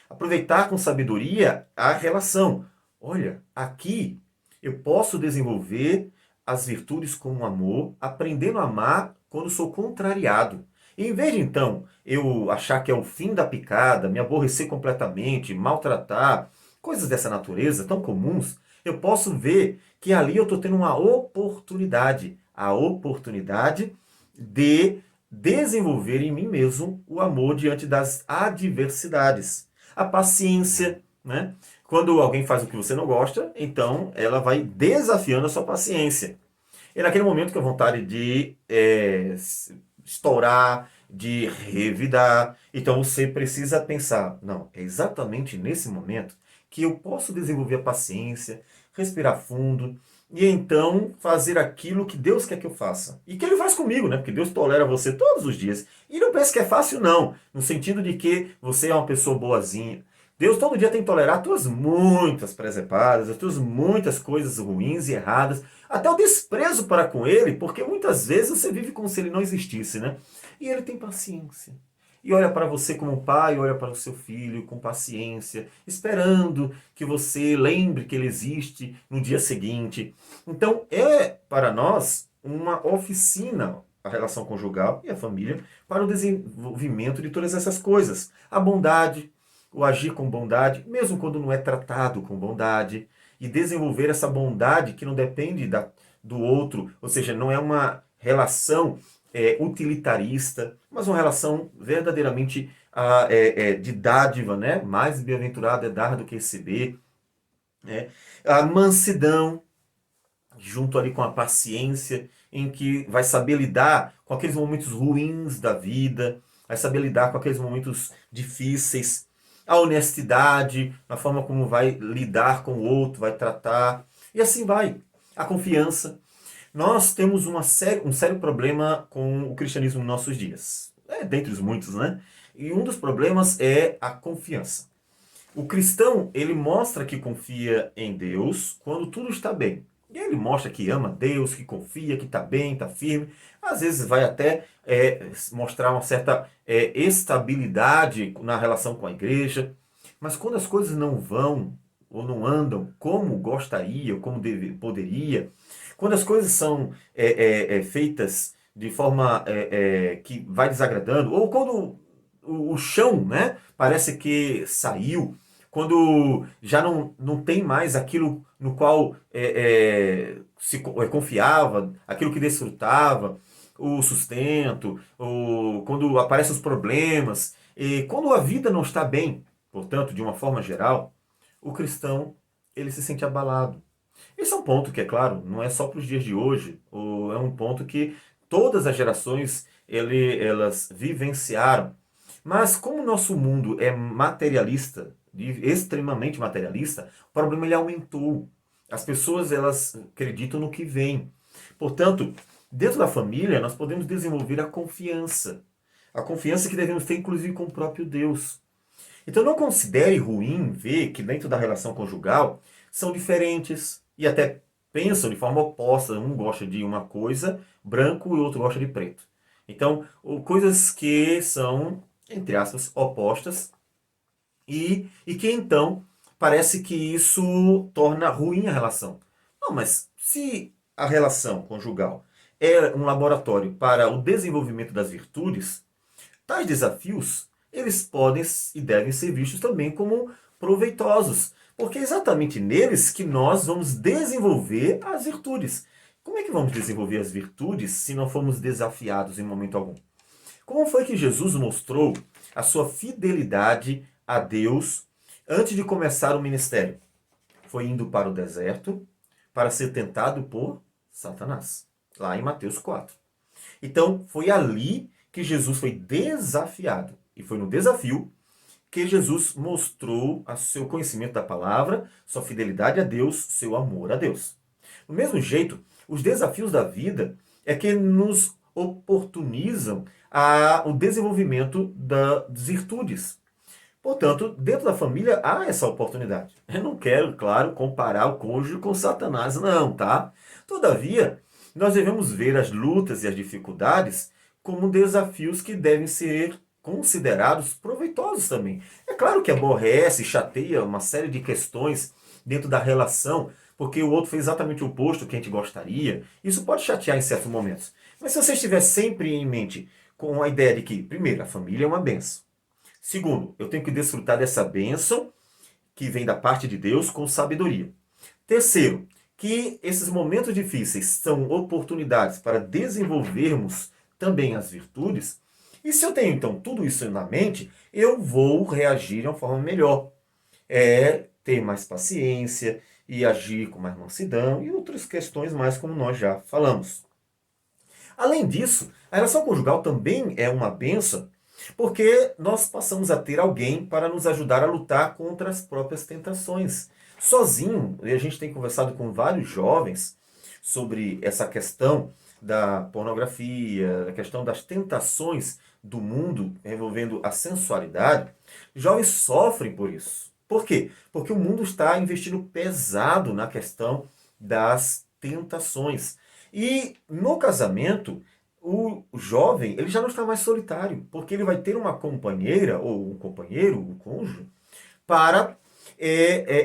Aproveitar com sabedoria a relação. Olha, aqui eu posso desenvolver as virtudes como amor, aprendendo a amar quando sou contrariado. E em vez de, então, eu achar que é o fim da picada, me aborrecer completamente, maltratar, coisas dessa natureza tão comuns, eu posso ver que ali eu estou tendo uma oportunidade. A oportunidade de desenvolver em mim mesmo o amor diante das adversidades. A paciência, né? Quando alguém faz o que você não gosta, então ela vai desafiando a sua paciência. E naquele momento que a vontade de estourar, de revidar, então você precisa pensar, não, é exatamente nesse momento que eu posso desenvolver a paciência, respirar fundo, e então fazer aquilo que Deus quer que eu faça. E que Ele faz comigo, né? Porque Deus tolera você todos os dias. E não pense que é fácil, não. No sentido de que você é uma pessoa boazinha. Deus todo dia tem que tolerar as tuas muitas presepadas, as tuas muitas coisas ruins e erradas, até o desprezo para com Ele, porque muitas vezes você vive como se Ele não existisse, né? E Ele tem paciência. E olha para você como pai, olha para o seu filho com paciência, esperando que você lembre que ele existe no dia seguinte. Então, é para nós uma oficina a relação conjugal e a família para o desenvolvimento de todas essas coisas. A bondade, o agir com bondade, mesmo quando não é tratado com bondade, e desenvolver essa bondade que não depende do outro, ou seja, não é uma relação utilitarista, mas uma relação verdadeiramente de dádiva, né? Mais bem-aventurado é dar do que receber. Né? A mansidão, junto ali com a paciência, em que vai saber lidar com aqueles momentos ruins da vida, vai saber lidar com aqueles momentos difíceis. A honestidade, a forma como vai lidar com o outro, vai tratar, e assim vai. A confiança. Nós temos um sério problema com o cristianismo nos nossos dias. Dentre os muitos, né? E um dos problemas é a confiança. O cristão, ele mostra que confia em Deus quando tudo está bem. E ele mostra que ama Deus, que confia, que está bem, está firme. Às vezes vai até mostrar uma certa estabilidade na relação com a igreja. Mas quando as coisas não vão ou não andam como gostaria, ou como poderia, quando as coisas são feitas de forma que vai desagradando, ou quando o chão, né, parece que saiu, quando já não tem mais aquilo no qual se confiava, aquilo que desfrutava, o sustento, quando aparecem os problemas, e quando a vida não está bem, portanto, de uma forma geral, o cristão ele se sente abalado. Esse é um ponto que, é claro, não é só para os dias de hoje, é um ponto que todas as gerações elas vivenciaram. Mas como o nosso mundo é materialista, extremamente materialista, o problema ele aumentou. As pessoas elas acreditam no que vem. Portanto, dentro da família nós podemos desenvolver a confiança. A confiança que devemos ter inclusive com o próprio Deus. Então não considere ruim ver que dentro da relação conjugal são diferentes e até pensam de forma oposta. Um gosta de uma coisa branco e o outro gosta de preto. Então, coisas que são, entre aspas, opostas e que então parece que isso torna ruim a relação. Não, mas se a relação conjugal é um laboratório para o desenvolvimento das virtudes, tais desafios eles podem e devem ser vistos também como proveitosos, porque é exatamente neles que nós vamos desenvolver as virtudes. Como é que vamos desenvolver as virtudes se não formos desafiados em momento algum? Como foi que Jesus mostrou a sua fidelidade a Deus antes de começar o ministério? Foi indo para o deserto para ser tentado por Satanás, lá em Mateus 4. Então, foi ali que Jesus foi desafiado. E foi no desafio que Jesus mostrou o seu conhecimento da palavra, sua fidelidade a Deus, seu amor a Deus. Do mesmo jeito, os desafios da vida é que nos oportunizam o desenvolvimento das virtudes. Portanto, dentro da família há essa oportunidade. Eu não quero, claro, comparar o cônjuge com Satanás, não, tá? Todavia, nós devemos ver as lutas e as dificuldades como desafios que devem ser considerados proveitosos também. É claro que aborrece, chateia uma série de questões dentro da relação, porque o outro fez exatamente o oposto que a gente gostaria. Isso pode chatear em certos momentos. Mas se você estiver sempre em mente com a ideia de que, primeiro, a família é uma bênção. Segundo, eu tenho que desfrutar dessa bênção que vem da parte de Deus com sabedoria. Terceiro, que esses momentos difíceis são oportunidades para desenvolvermos também as virtudes. E se eu tenho então tudo isso na mente, eu vou reagir de uma forma melhor. É ter mais paciência e agir com mais mansidão e outras questões mais como nós já falamos. Além disso, a relação conjugal também é uma benção, porque nós passamos a ter alguém para nos ajudar a lutar contra as próprias tentações. Sozinho, e a gente tem conversado com vários jovens sobre essa questão da pornografia, a questão das tentações do mundo envolvendo a sensualidade, jovens sofrem por isso. Por quê? Porque o mundo está investindo pesado na questão das tentações. E no casamento, o jovem ele já não está mais solitário, porque ele vai ter uma companheira ou um companheiro, um cônjuge, para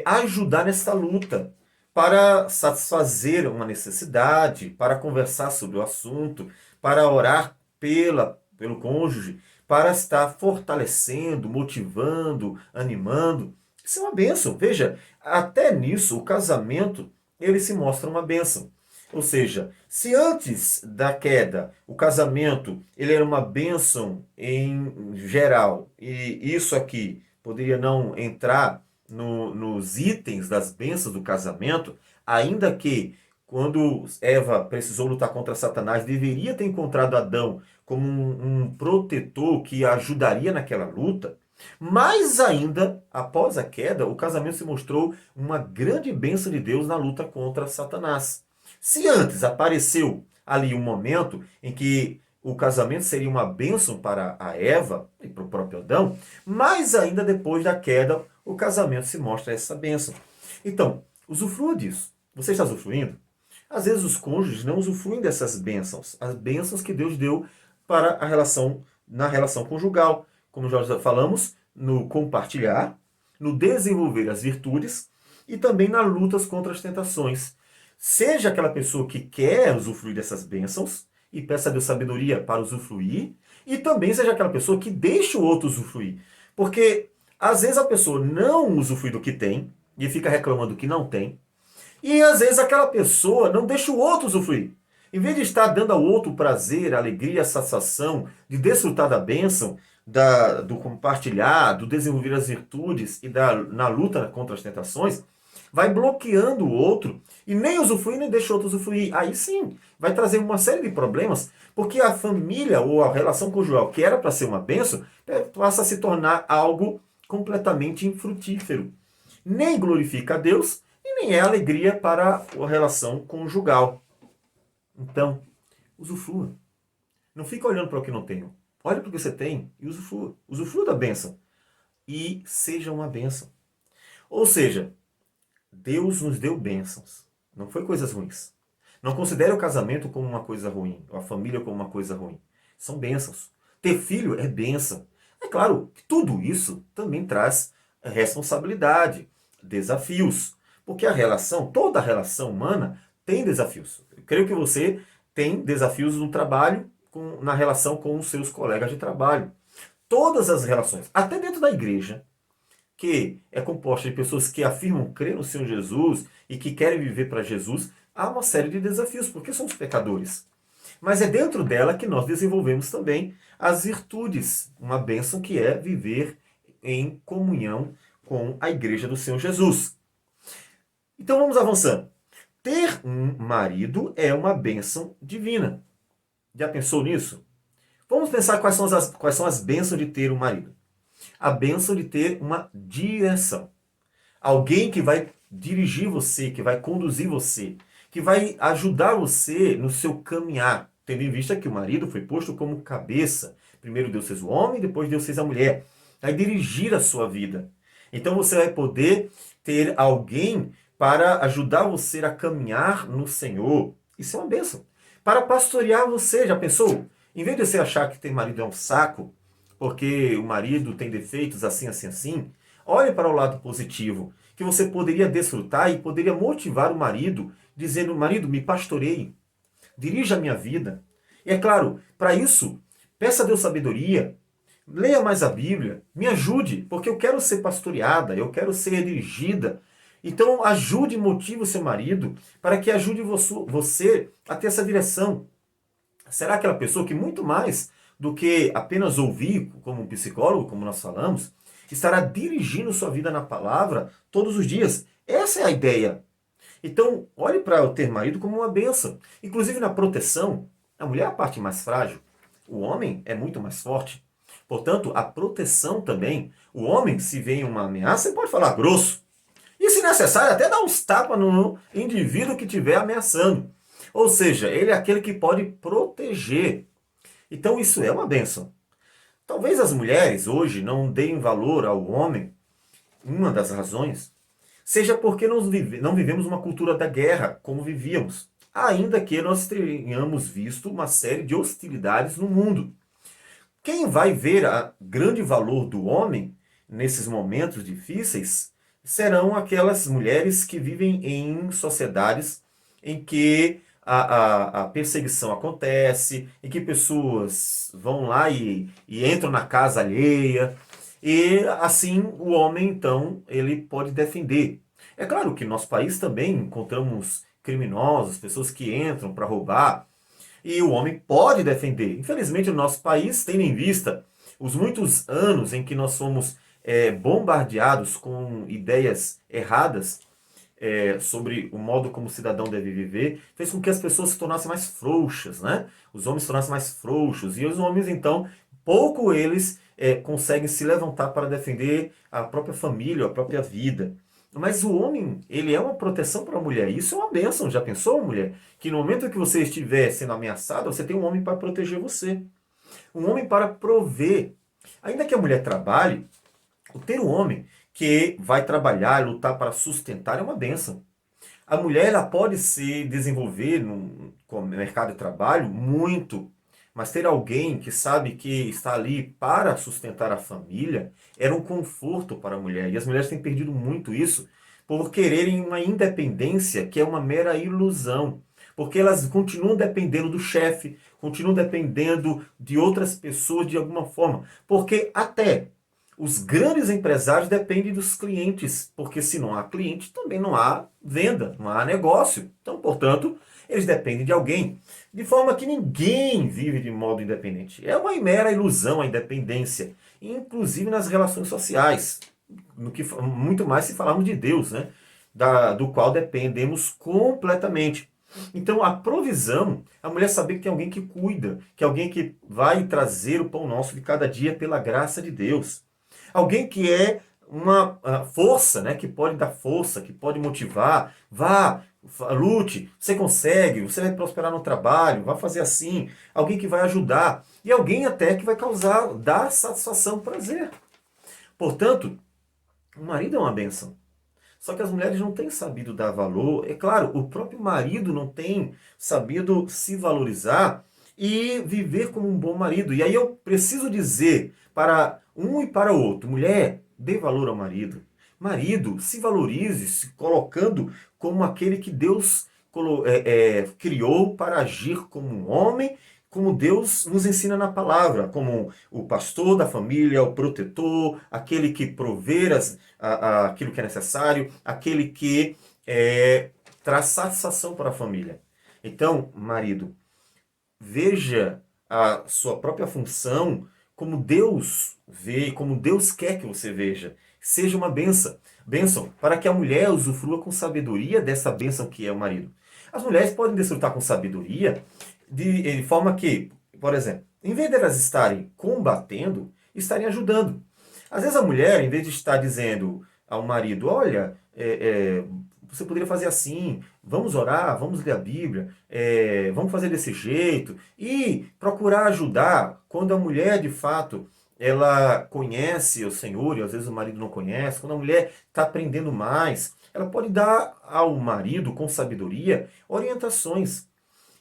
ajudar nessa luta, para satisfazer uma necessidade, para conversar sobre o assunto, para orar pelo cônjuge, para estar fortalecendo, motivando, animando. Isso é uma bênção. Veja, até nisso o casamento ele se mostra uma bênção. Ou seja, se antes da queda o casamento ele era uma bênção em geral, e isso aqui poderia não entrar nos itens das bênçãos do casamento, ainda que quando Eva precisou lutar contra Satanás, deveria ter encontrado Adão como um protetor que a ajudaria naquela luta, mais ainda, após a queda, o casamento se mostrou uma grande bênção de Deus na luta contra Satanás. Se antes apareceu ali um momento em que o casamento seria uma bênção para a Eva e para o próprio Adão, mais ainda depois da queda, o casamento se mostra essa bênção. Então, usufrua disso. Você está usufruindo? Às vezes os cônjuges não usufruem dessas bênçãos, as bênçãos que Deus deu para a relação, na relação conjugal. Como já falamos, no compartilhar, no desenvolver as virtudes e também nas lutas contra as tentações. Seja aquela pessoa que quer usufruir dessas bênçãos e peça a Deus sabedoria para usufruir, e também seja aquela pessoa que deixa o outro usufruir. Porque às vezes a pessoa não usufrui do que tem e fica reclamando que não tem, e às vezes aquela pessoa não deixa o outro usufruir. Em vez de estar dando ao outro o prazer, a alegria, a satisfação de desfrutar da bênção, do compartilhar, do desenvolver as virtudes e na luta contra as tentações, vai bloqueando o outro e nem usufrui nem deixa o outro usufruir. Aí sim, vai trazer uma série de problemas, porque a família ou a relação conjugal, que era para ser uma bênção, passa a se tornar algo completamente infrutífero. Nem glorifica a Deus e nem é alegria para a relação conjugal. Então, usufrua. Não fica olhando para o que não tem. Olhe para o que você tem e usufrua. Usufrua da bênção. E seja uma bênção. Ou seja, Deus nos deu bênçãos. Não foi coisas ruins. Não considere o casamento como uma coisa ruim, ou a família como uma coisa ruim. São bênçãos. Ter filho é bênção. É claro que tudo isso também traz responsabilidade, desafios. Porque a relação, toda a relação humana tem desafios. Eu creio que você tem desafios no trabalho, na relação com os seus colegas de trabalho. Todas as relações, até dentro da igreja, que é composta de pessoas que afirmam crer no Senhor Jesus e que querem viver para Jesus, há uma série de desafios, porque somos pecadores. Mas é dentro dela que nós desenvolvemos também as virtudes, uma bênção que é viver em comunhão com a igreja do Senhor Jesus. Então vamos avançando. Ter um marido é uma bênção divina. Já pensou nisso? Vamos pensar quais são as bênçãos de ter um marido. A bênção de ter uma direção. Alguém que vai dirigir você, que vai conduzir você, que vai ajudar você no seu caminhar, tendo em vista que o marido foi posto como cabeça. Primeiro Deus fez o homem, depois Deus fez a mulher. Vai dirigir a sua vida. Então você vai poder ter alguém para ajudar você a caminhar no Senhor. Isso é uma bênção. Para pastorear você, já pensou? Em vez de você achar que ter marido é um saco, porque o marido tem defeitos assim, assim, assim, olhe para o lado positivo, que você poderia desfrutar e poderia motivar o marido, dizendo, marido, me pastoreie, dirija a minha vida. E é claro, para isso, peça a Deus sabedoria, leia mais a Bíblia, me ajude, porque eu quero ser pastoreada, eu quero ser dirigida. Então ajude e motive o seu marido para que ajude você a ter essa direção. Será aquela pessoa que muito mais do que apenas ouvir, como um psicólogo, como nós falamos, estará dirigindo sua vida na palavra todos os dias. Essa é a ideia. Então, olhe para o ter marido como uma bênção. Inclusive na proteção, a mulher é a parte mais frágil, o homem é muito mais forte. Portanto, a proteção também, o homem, se vem uma ameaça, ele pode falar grosso. E, se necessário, até dar uns tapas no indivíduo que estiver ameaçando. Ou seja, ele é aquele que pode proteger. Então, isso é uma bênção. Talvez as mulheres hoje não deem valor ao homem, uma das razões, seja porque não vivemos uma cultura da guerra como vivíamos, ainda que nós tenhamos visto uma série de hostilidades no mundo. Quem vai ver o grande valor do homem nesses momentos difíceis serão aquelas mulheres que vivem em sociedades em que a perseguição acontece, em que pessoas vão lá e entram na casa alheia, e assim o homem, então, ele pode defender. É claro que no nosso país também encontramos criminosos, pessoas que entram para roubar, e o homem pode defender. Infelizmente, o nosso país, tendo em vista os muitos anos em que nós fomos bombardeados com ideias erradas sobre o modo como o cidadão deve viver, fez com que as pessoas se tornassem mais frouxas, né? Os homens se tornassem mais frouxos. E os homens, então, pouco eles conseguem se levantar para defender a própria família, a própria vida. Mas o homem, ele é uma proteção para a mulher. Isso é uma bênção. Já pensou, mulher? Que no momento que você estiver sendo ameaçada, você tem um homem para proteger você. Um homem para prover. Ainda que a mulher trabalhe, o ter um homem que vai trabalhar e lutar para sustentar é uma bênção. A mulher ela pode se desenvolver no mercado de trabalho muito, mas ter alguém que sabe que está ali para sustentar a família era um conforto para a mulher. E as mulheres têm perdido muito isso por quererem uma independência que é uma mera ilusão. Porque elas continuam dependendo do chefe, continuam dependendo de outras pessoas de alguma forma. Porque até os grandes empresários dependem dos clientes, porque se não há cliente, também não há venda, não há negócio. Então, portanto, eles dependem de alguém. De forma que ninguém vive de modo independente. É uma mera ilusão a independência, inclusive nas relações sociais, no que muito mais se falarmos de Deus, né? Do qual dependemos completamente. Então, a provisão, a mulher saber que tem alguém que cuida, que alguém que vai trazer o pão nosso de cada dia pela graça de Deus. Alguém que é uma força, né? Que pode dar força, que pode motivar. Vá, lute, você consegue, você vai prosperar no trabalho, vá fazer assim. Alguém que vai ajudar. E alguém até que vai dar satisfação, prazer. Portanto, o marido é uma bênção. Só que as mulheres não têm sabido dar valor. É claro, o próprio marido não tem sabido se valorizar e viver como um bom marido. E aí eu preciso dizer para um e para o outro, mulher, dê valor ao marido. Marido, se valorize, se colocando como aquele que Deus criou para agir como um homem, como Deus nos ensina na palavra, como o pastor da família, o protetor, aquele que provê aquilo que é necessário, aquele que traz satisfação para a família. Então, marido, veja a sua própria função como Deus vê, como Deus quer que você veja. Seja uma bênção, para que a mulher usufrua com sabedoria dessa bênção que é o marido. As mulheres podem desfrutar com sabedoria de forma que, por exemplo, em vez de elas estarem combatendo, estarem ajudando. Às vezes a mulher, em vez de estar dizendo ao marido, olha, você poderia fazer assim, vamos orar, vamos ler a Bíblia, vamos fazer desse jeito, e procurar ajudar quando a mulher, de fato, ela conhece o Senhor, e às vezes o marido não conhece, quando a mulher está aprendendo mais, ela pode dar ao marido, com sabedoria, orientações.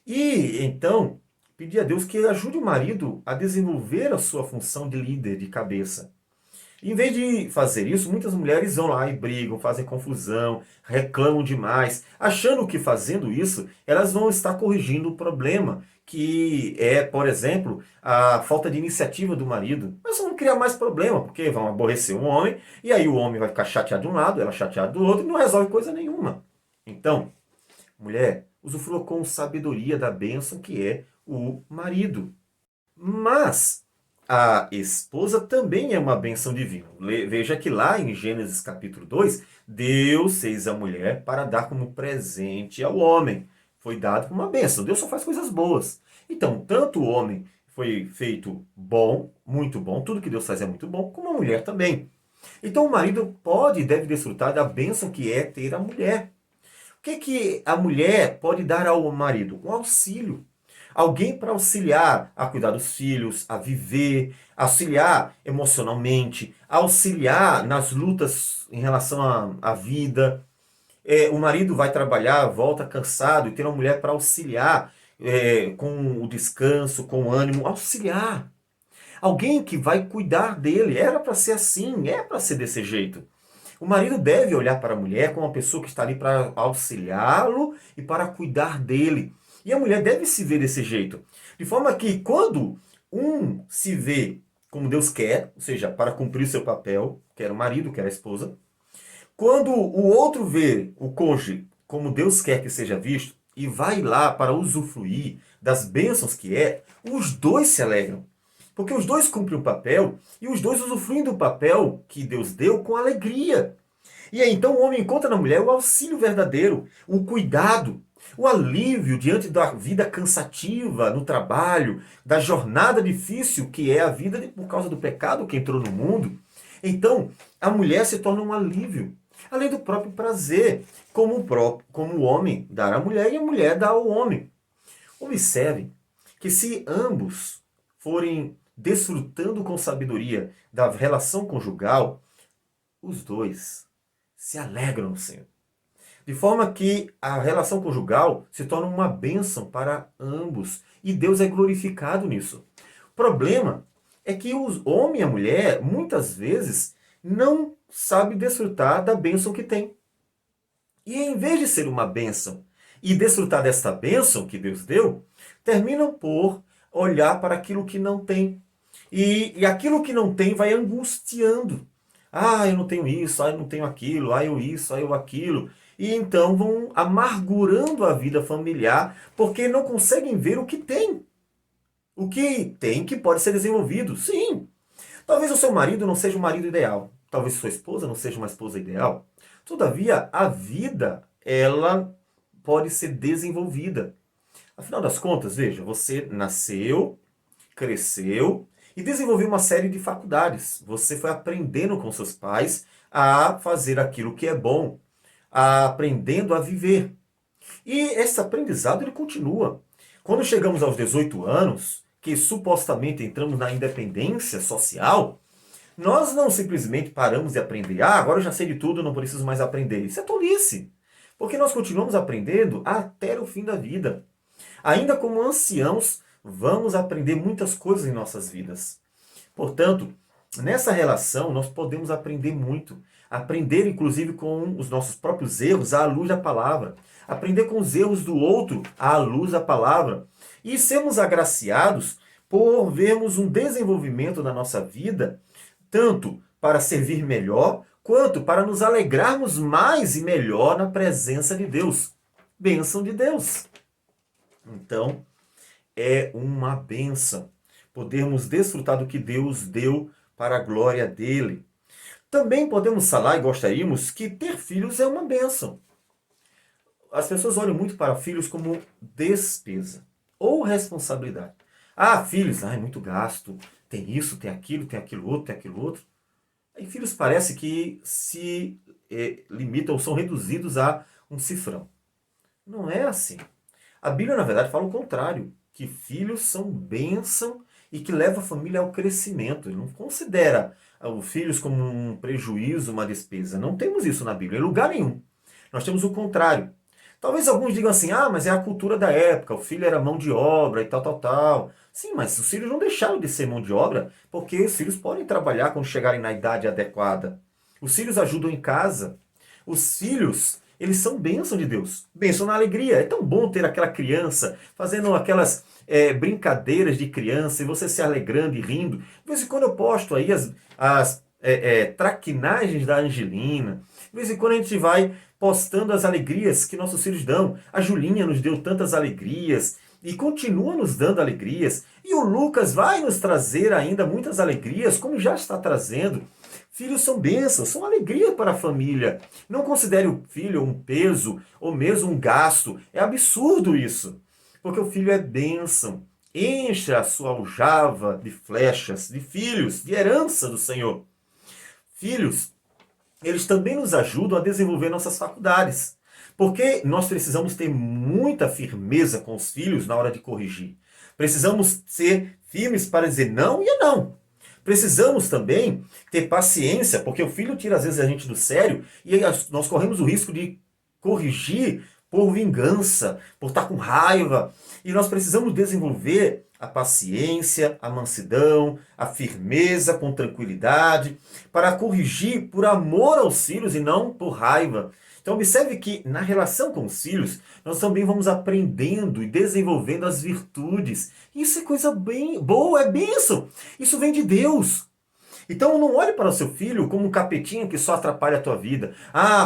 E então, pedir a Deus que ajude o marido a desenvolver a sua função de líder, de cabeça. Em vez de fazer isso, muitas mulheres vão lá e brigam, fazem confusão, reclamam demais, achando que fazendo isso elas vão estar corrigindo o problema, que é, por exemplo, a falta de iniciativa do marido. Mas vão criar mais problema, porque vão aborrecer um homem, e aí o homem vai ficar chateado de um lado, ela chateada do outro, e não resolve coisa nenhuma. Então, mulher, usufrua com sabedoria da bênção que é o marido. Mas a esposa também é uma bênção divina. Veja que lá em Gênesis capítulo 2, Deus fez a mulher para dar como presente ao homem. Foi dado como uma bênção. Deus só faz coisas boas. Então, tanto o homem foi feito bom, muito bom, tudo que Deus faz é muito bom, como a mulher também. Então o marido pode e deve desfrutar da bênção que é ter a mulher. O que a mulher pode dar ao marido? Um auxílio. Alguém para auxiliar a cuidar dos filhos, a viver, auxiliar emocionalmente, auxiliar nas lutas em relação à vida. O marido vai trabalhar, volta cansado e tem uma mulher para auxiliar com o descanso, com o ânimo, auxiliar. Alguém que vai cuidar dele. Era para ser assim, é para ser desse jeito. O marido deve olhar para a mulher como uma pessoa que está ali para auxiliá-lo e para cuidar dele. E a mulher deve se ver desse jeito. De forma que quando um se vê como Deus quer, ou seja, para cumprir seu papel, quer o marido, quer a esposa, quando o outro vê o cônjuge como Deus quer que seja visto e vai lá para usufruir das bênçãos que é, os dois se alegram. Porque os dois cumprem o papel e os dois usufruem do papel que Deus deu com alegria. E aí então o homem encontra na mulher o auxílio verdadeiro, o cuidado, o alívio diante da vida cansativa no trabalho, da jornada difícil que é a vida por causa do pecado que entrou no mundo. Então a mulher se torna um alívio, além do próprio prazer, como o homem dá à mulher e a mulher dá ao homem. Observe que se ambos forem desfrutando com sabedoria da relação conjugal, os dois se alegram no Senhor. De forma que a relação conjugal se torna uma bênção para ambos. E Deus é glorificado nisso. O problema é que o homem e a mulher, muitas vezes, não sabe desfrutar da bênção que tem. E em vez de ser uma bênção e desfrutar desta bênção que Deus deu, terminam por olhar para aquilo que não tem. E aquilo que não tem vai angustiando. Ah, eu não tenho isso, ah, eu não tenho aquilo, ah, eu isso, ah, eu aquilo. E então vão amargurando a vida familiar porque não conseguem ver o que tem. O que tem que pode ser desenvolvido, sim. Talvez o seu marido não seja o marido ideal. Talvez sua esposa não seja uma esposa ideal. Todavia, a vida, ela pode ser desenvolvida. Afinal das contas, veja, você nasceu, cresceu e desenvolveu uma série de faculdades. Você foi aprendendo com seus pais a fazer aquilo que é bom, aprendendo a viver. E esse aprendizado ele continua. Quando chegamos aos 18 anos, que supostamente entramos na independência social, nós não simplesmente paramos de aprender. Ah, agora eu já sei de tudo, não preciso mais aprender. Isso é tolice. Porque nós continuamos aprendendo até o fim da vida. Ainda como anciãos, vamos aprender muitas coisas em nossas vidas. Portanto, nessa relação nós podemos aprender muito. Aprender, inclusive, com os nossos próprios erros à luz da palavra. Aprender com os erros do outro à luz da palavra. E sermos agraciados por vermos um desenvolvimento na nossa vida, tanto para servir melhor, quanto para nos alegrarmos mais e melhor na presença de Deus. Bênção de Deus. Então, é uma bênção podermos desfrutar do que Deus deu para a glória dele. Também podemos falar e gostaríamos que ter filhos é uma bênção. As pessoas olham muito para filhos como despesa ou responsabilidade. Ah, filhos, é muito gasto, tem isso, tem aquilo outro, tem aquilo outro. E filhos parece que se limitam, são reduzidos a um cifrão. Não é assim. A Bíblia, na verdade, fala o contrário, que filhos são bênção e que leva a família ao crescimento. Ele não considera os filhos como um prejuízo, uma despesa. Não temos isso na Bíblia, em lugar nenhum. Nós temos o contrário. Talvez alguns digam assim, mas é a cultura da época, o filho era mão de obra e tal, tal, tal. Sim, mas os filhos não deixaram de ser mão de obra, porque os filhos podem trabalhar quando chegarem na idade adequada. Os filhos ajudam em casa. Os filhos, eles são bênção de Deus. Bênção na alegria. É tão bom ter aquela criança fazendo aquelas brincadeiras de criança e você se alegrando e rindo. De vez em quando eu posto aí as traquinagens da Angelina. De vez em quando a gente vai postando as alegrias que nossos filhos dão. A Julinha nos deu tantas alegrias e continua nos dando alegrias. E o Lucas vai nos trazer ainda muitas alegrias, como já está trazendo. Filhos são bênçãos, são alegria para a família. Não considere o filho um peso ou mesmo um gasto. É absurdo isso. Porque o filho é bênção. Enche a sua aljava de flechas, de filhos, de herança do Senhor. Filhos, eles também nos ajudam a desenvolver nossas faculdades. Porque nós precisamos ter muita firmeza com os filhos na hora de corrigir. Precisamos ser firmes para dizer não e é não. Precisamos também ter paciência, porque o filho tira às vezes a gente do sério e nós corremos o risco de corrigir por vingança, por estar com raiva. E nós precisamos desenvolver a paciência, a mansidão, a firmeza com tranquilidade, para corrigir por amor aos filhos e não por raiva. Então observe que na relação com os filhos, nós também vamos aprendendo e desenvolvendo as virtudes. Isso é coisa bem boa, é bênção. Isso vem de Deus. Então não olhe para o seu filho como um capetinha que só atrapalha a tua vida.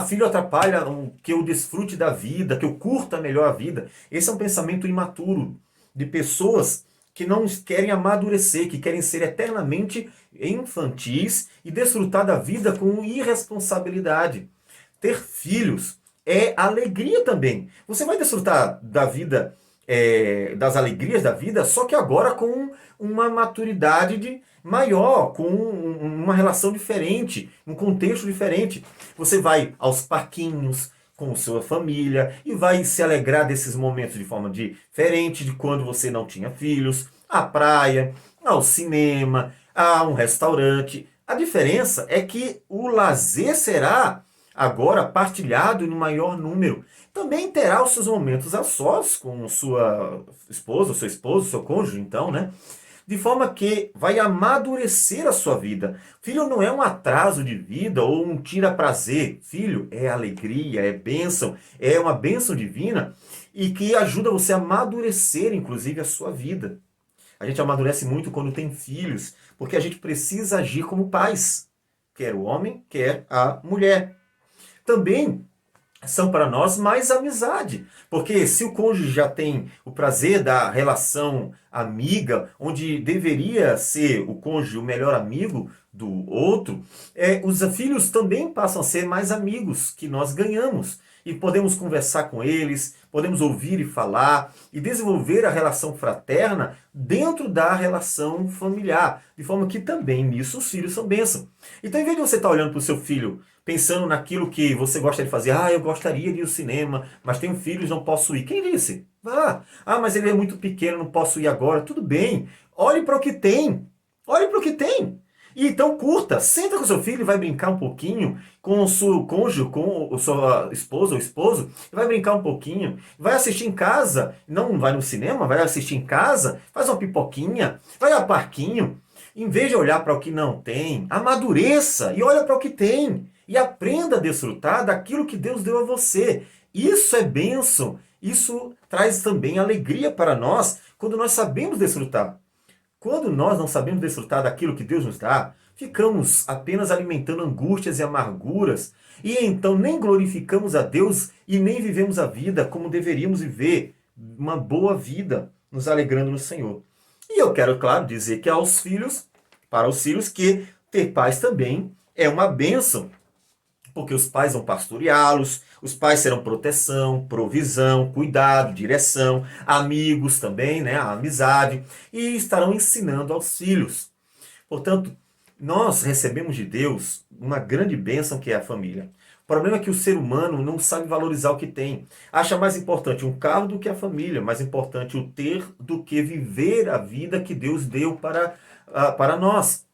Filho atrapalha que eu desfrute da vida, que eu curta melhor a vida. Esse é um pensamento imaturo de pessoas que não querem amadurecer, que querem ser eternamente infantis e desfrutar da vida com irresponsabilidade. Ter filhos é alegria também. Você vai desfrutar da vida, das alegrias da vida, só que agora com uma maturidade maior, com uma relação diferente, um contexto diferente. Você vai aos parquinhos com sua família e vai se alegrar desses momentos de forma diferente de quando você não tinha filhos, à praia, ao cinema, a um restaurante. A diferença é que o lazer será agora partilhado no maior número. Também terá os seus momentos a sós com sua esposa, seu esposo, seu cônjuge, então, né? De forma que vai amadurecer a sua vida. Filho não é um atraso de vida ou um tira-prazer. Filho é alegria, é bênção, é uma bênção divina e que ajuda você a amadurecer, inclusive, a sua vida. A gente amadurece muito quando tem filhos, porque a gente precisa agir como pais. Quer o homem, quer a mulher. Também são para nós mais amizade. Porque se o cônjuge já tem o prazer da relação amiga, onde deveria ser o cônjuge o melhor amigo do outro, os filhos também passam a ser mais amigos que nós ganhamos. E podemos conversar com eles, podemos ouvir e falar e desenvolver a relação fraterna dentro da relação familiar. De forma que também nisso os filhos são bênção. Então, em vez de você estar olhando para o seu filho pensando naquilo que você gosta de fazer. Eu gostaria de ir ao cinema, mas tenho filhos, não posso ir. Quem disse? Vá. Mas ele é muito pequeno, não posso ir agora. Tudo bem. Olhe para o que tem. Olhe para o que tem. E então curta. Senta com seu filho e vai brincar um pouquinho com o seu cônjuge, com a sua esposa ou esposo. Vai brincar um pouquinho. Vai assistir em casa. Não vai no cinema, vai assistir em casa. Faz uma pipoquinha. Vai ao parquinho. Em vez de olhar para o que não tem, amadureça e olha para o que tem. E aprenda a desfrutar daquilo que Deus deu a você. Isso é bênção. Isso traz também alegria para nós quando nós sabemos desfrutar. Quando nós não sabemos desfrutar daquilo que Deus nos dá, ficamos apenas alimentando angústias e amarguras. E então nem glorificamos a Deus e nem vivemos a vida como deveríamos viver. Uma boa vida, nos alegrando no Senhor. E eu quero, claro, dizer que para os filhos, que ter pais também é uma bênção. Porque os pais vão pastoreá-los, os pais serão proteção, provisão, cuidado, direção, amigos também, né, a amizade, e estarão ensinando aos filhos. Portanto, Nós recebemos de Deus uma grande bênção que é a família. O problema é que o ser humano não sabe valorizar o que tem. Acha mais importante um carro do que a família, mais importante o ter do que viver a vida que Deus deu para nós.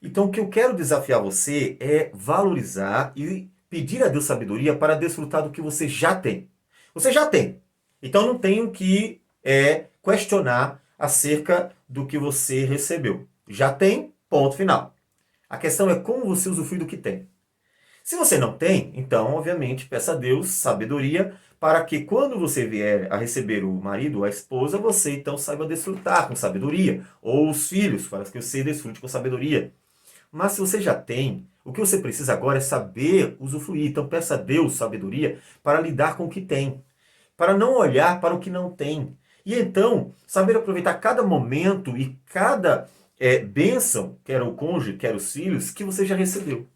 Então, o que eu quero desafiar você é valorizar e pedir a Deus sabedoria para desfrutar do que você já tem. Você já tem. Então, não tenho que questionar acerca do que você recebeu. Já tem, ponto final. A questão é como você usufrui do que tem. Se você não tem, então, obviamente, peça a Deus sabedoria para que quando você vier a receber o marido ou a esposa, você então saiba desfrutar com sabedoria. Ou os filhos, para que você desfrute com sabedoria. Mas se você já tem, o que você precisa agora é saber usufruir. Então peça a Deus sabedoria para lidar com o que tem. Para não olhar para o que não tem. E então, saber aproveitar cada momento e cada bênção, quer o cônjuge, quer os filhos, que você já recebeu.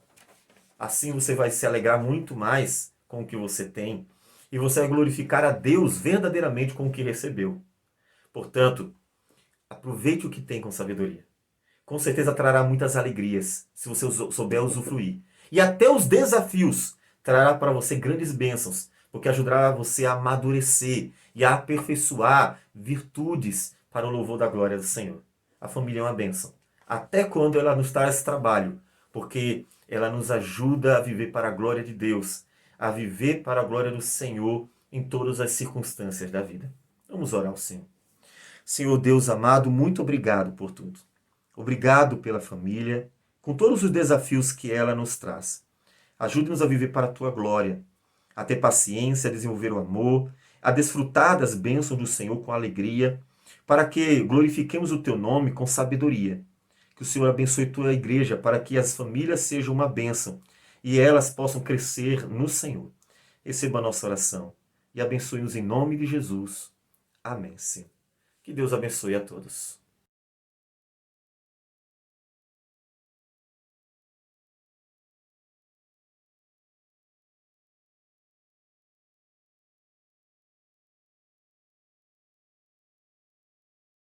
Assim você vai se alegrar muito mais com o que você tem. E você vai glorificar a Deus verdadeiramente com o que recebeu. Portanto, aproveite o que tem com sabedoria. Com certeza trará muitas alegrias, se você souber usufruir. E até os desafios trará para você grandes bênçãos, porque ajudará você a amadurecer e a aperfeiçoar virtudes para o louvor da glória do Senhor. A família é uma bênção. Até quando ela nos traz trabalho, porque ela nos ajuda a viver para a glória de Deus, a viver para a glória do Senhor em todas as circunstâncias da vida. Vamos orar ao Senhor. Senhor Deus amado, muito obrigado por tudo. Obrigado pela família, com todos os desafios que ela nos traz. Ajude-nos a viver para a tua glória, a ter paciência, a desenvolver o amor, a desfrutar das bênçãos do Senhor com alegria, para que glorifiquemos o teu nome com sabedoria. Que o Senhor abençoe tua igreja para que as famílias sejam uma bênção e elas possam crescer no Senhor. Receba a nossa oração e abençoe-nos em nome de Jesus. Amém, Senhor. Que Deus abençoe a todos.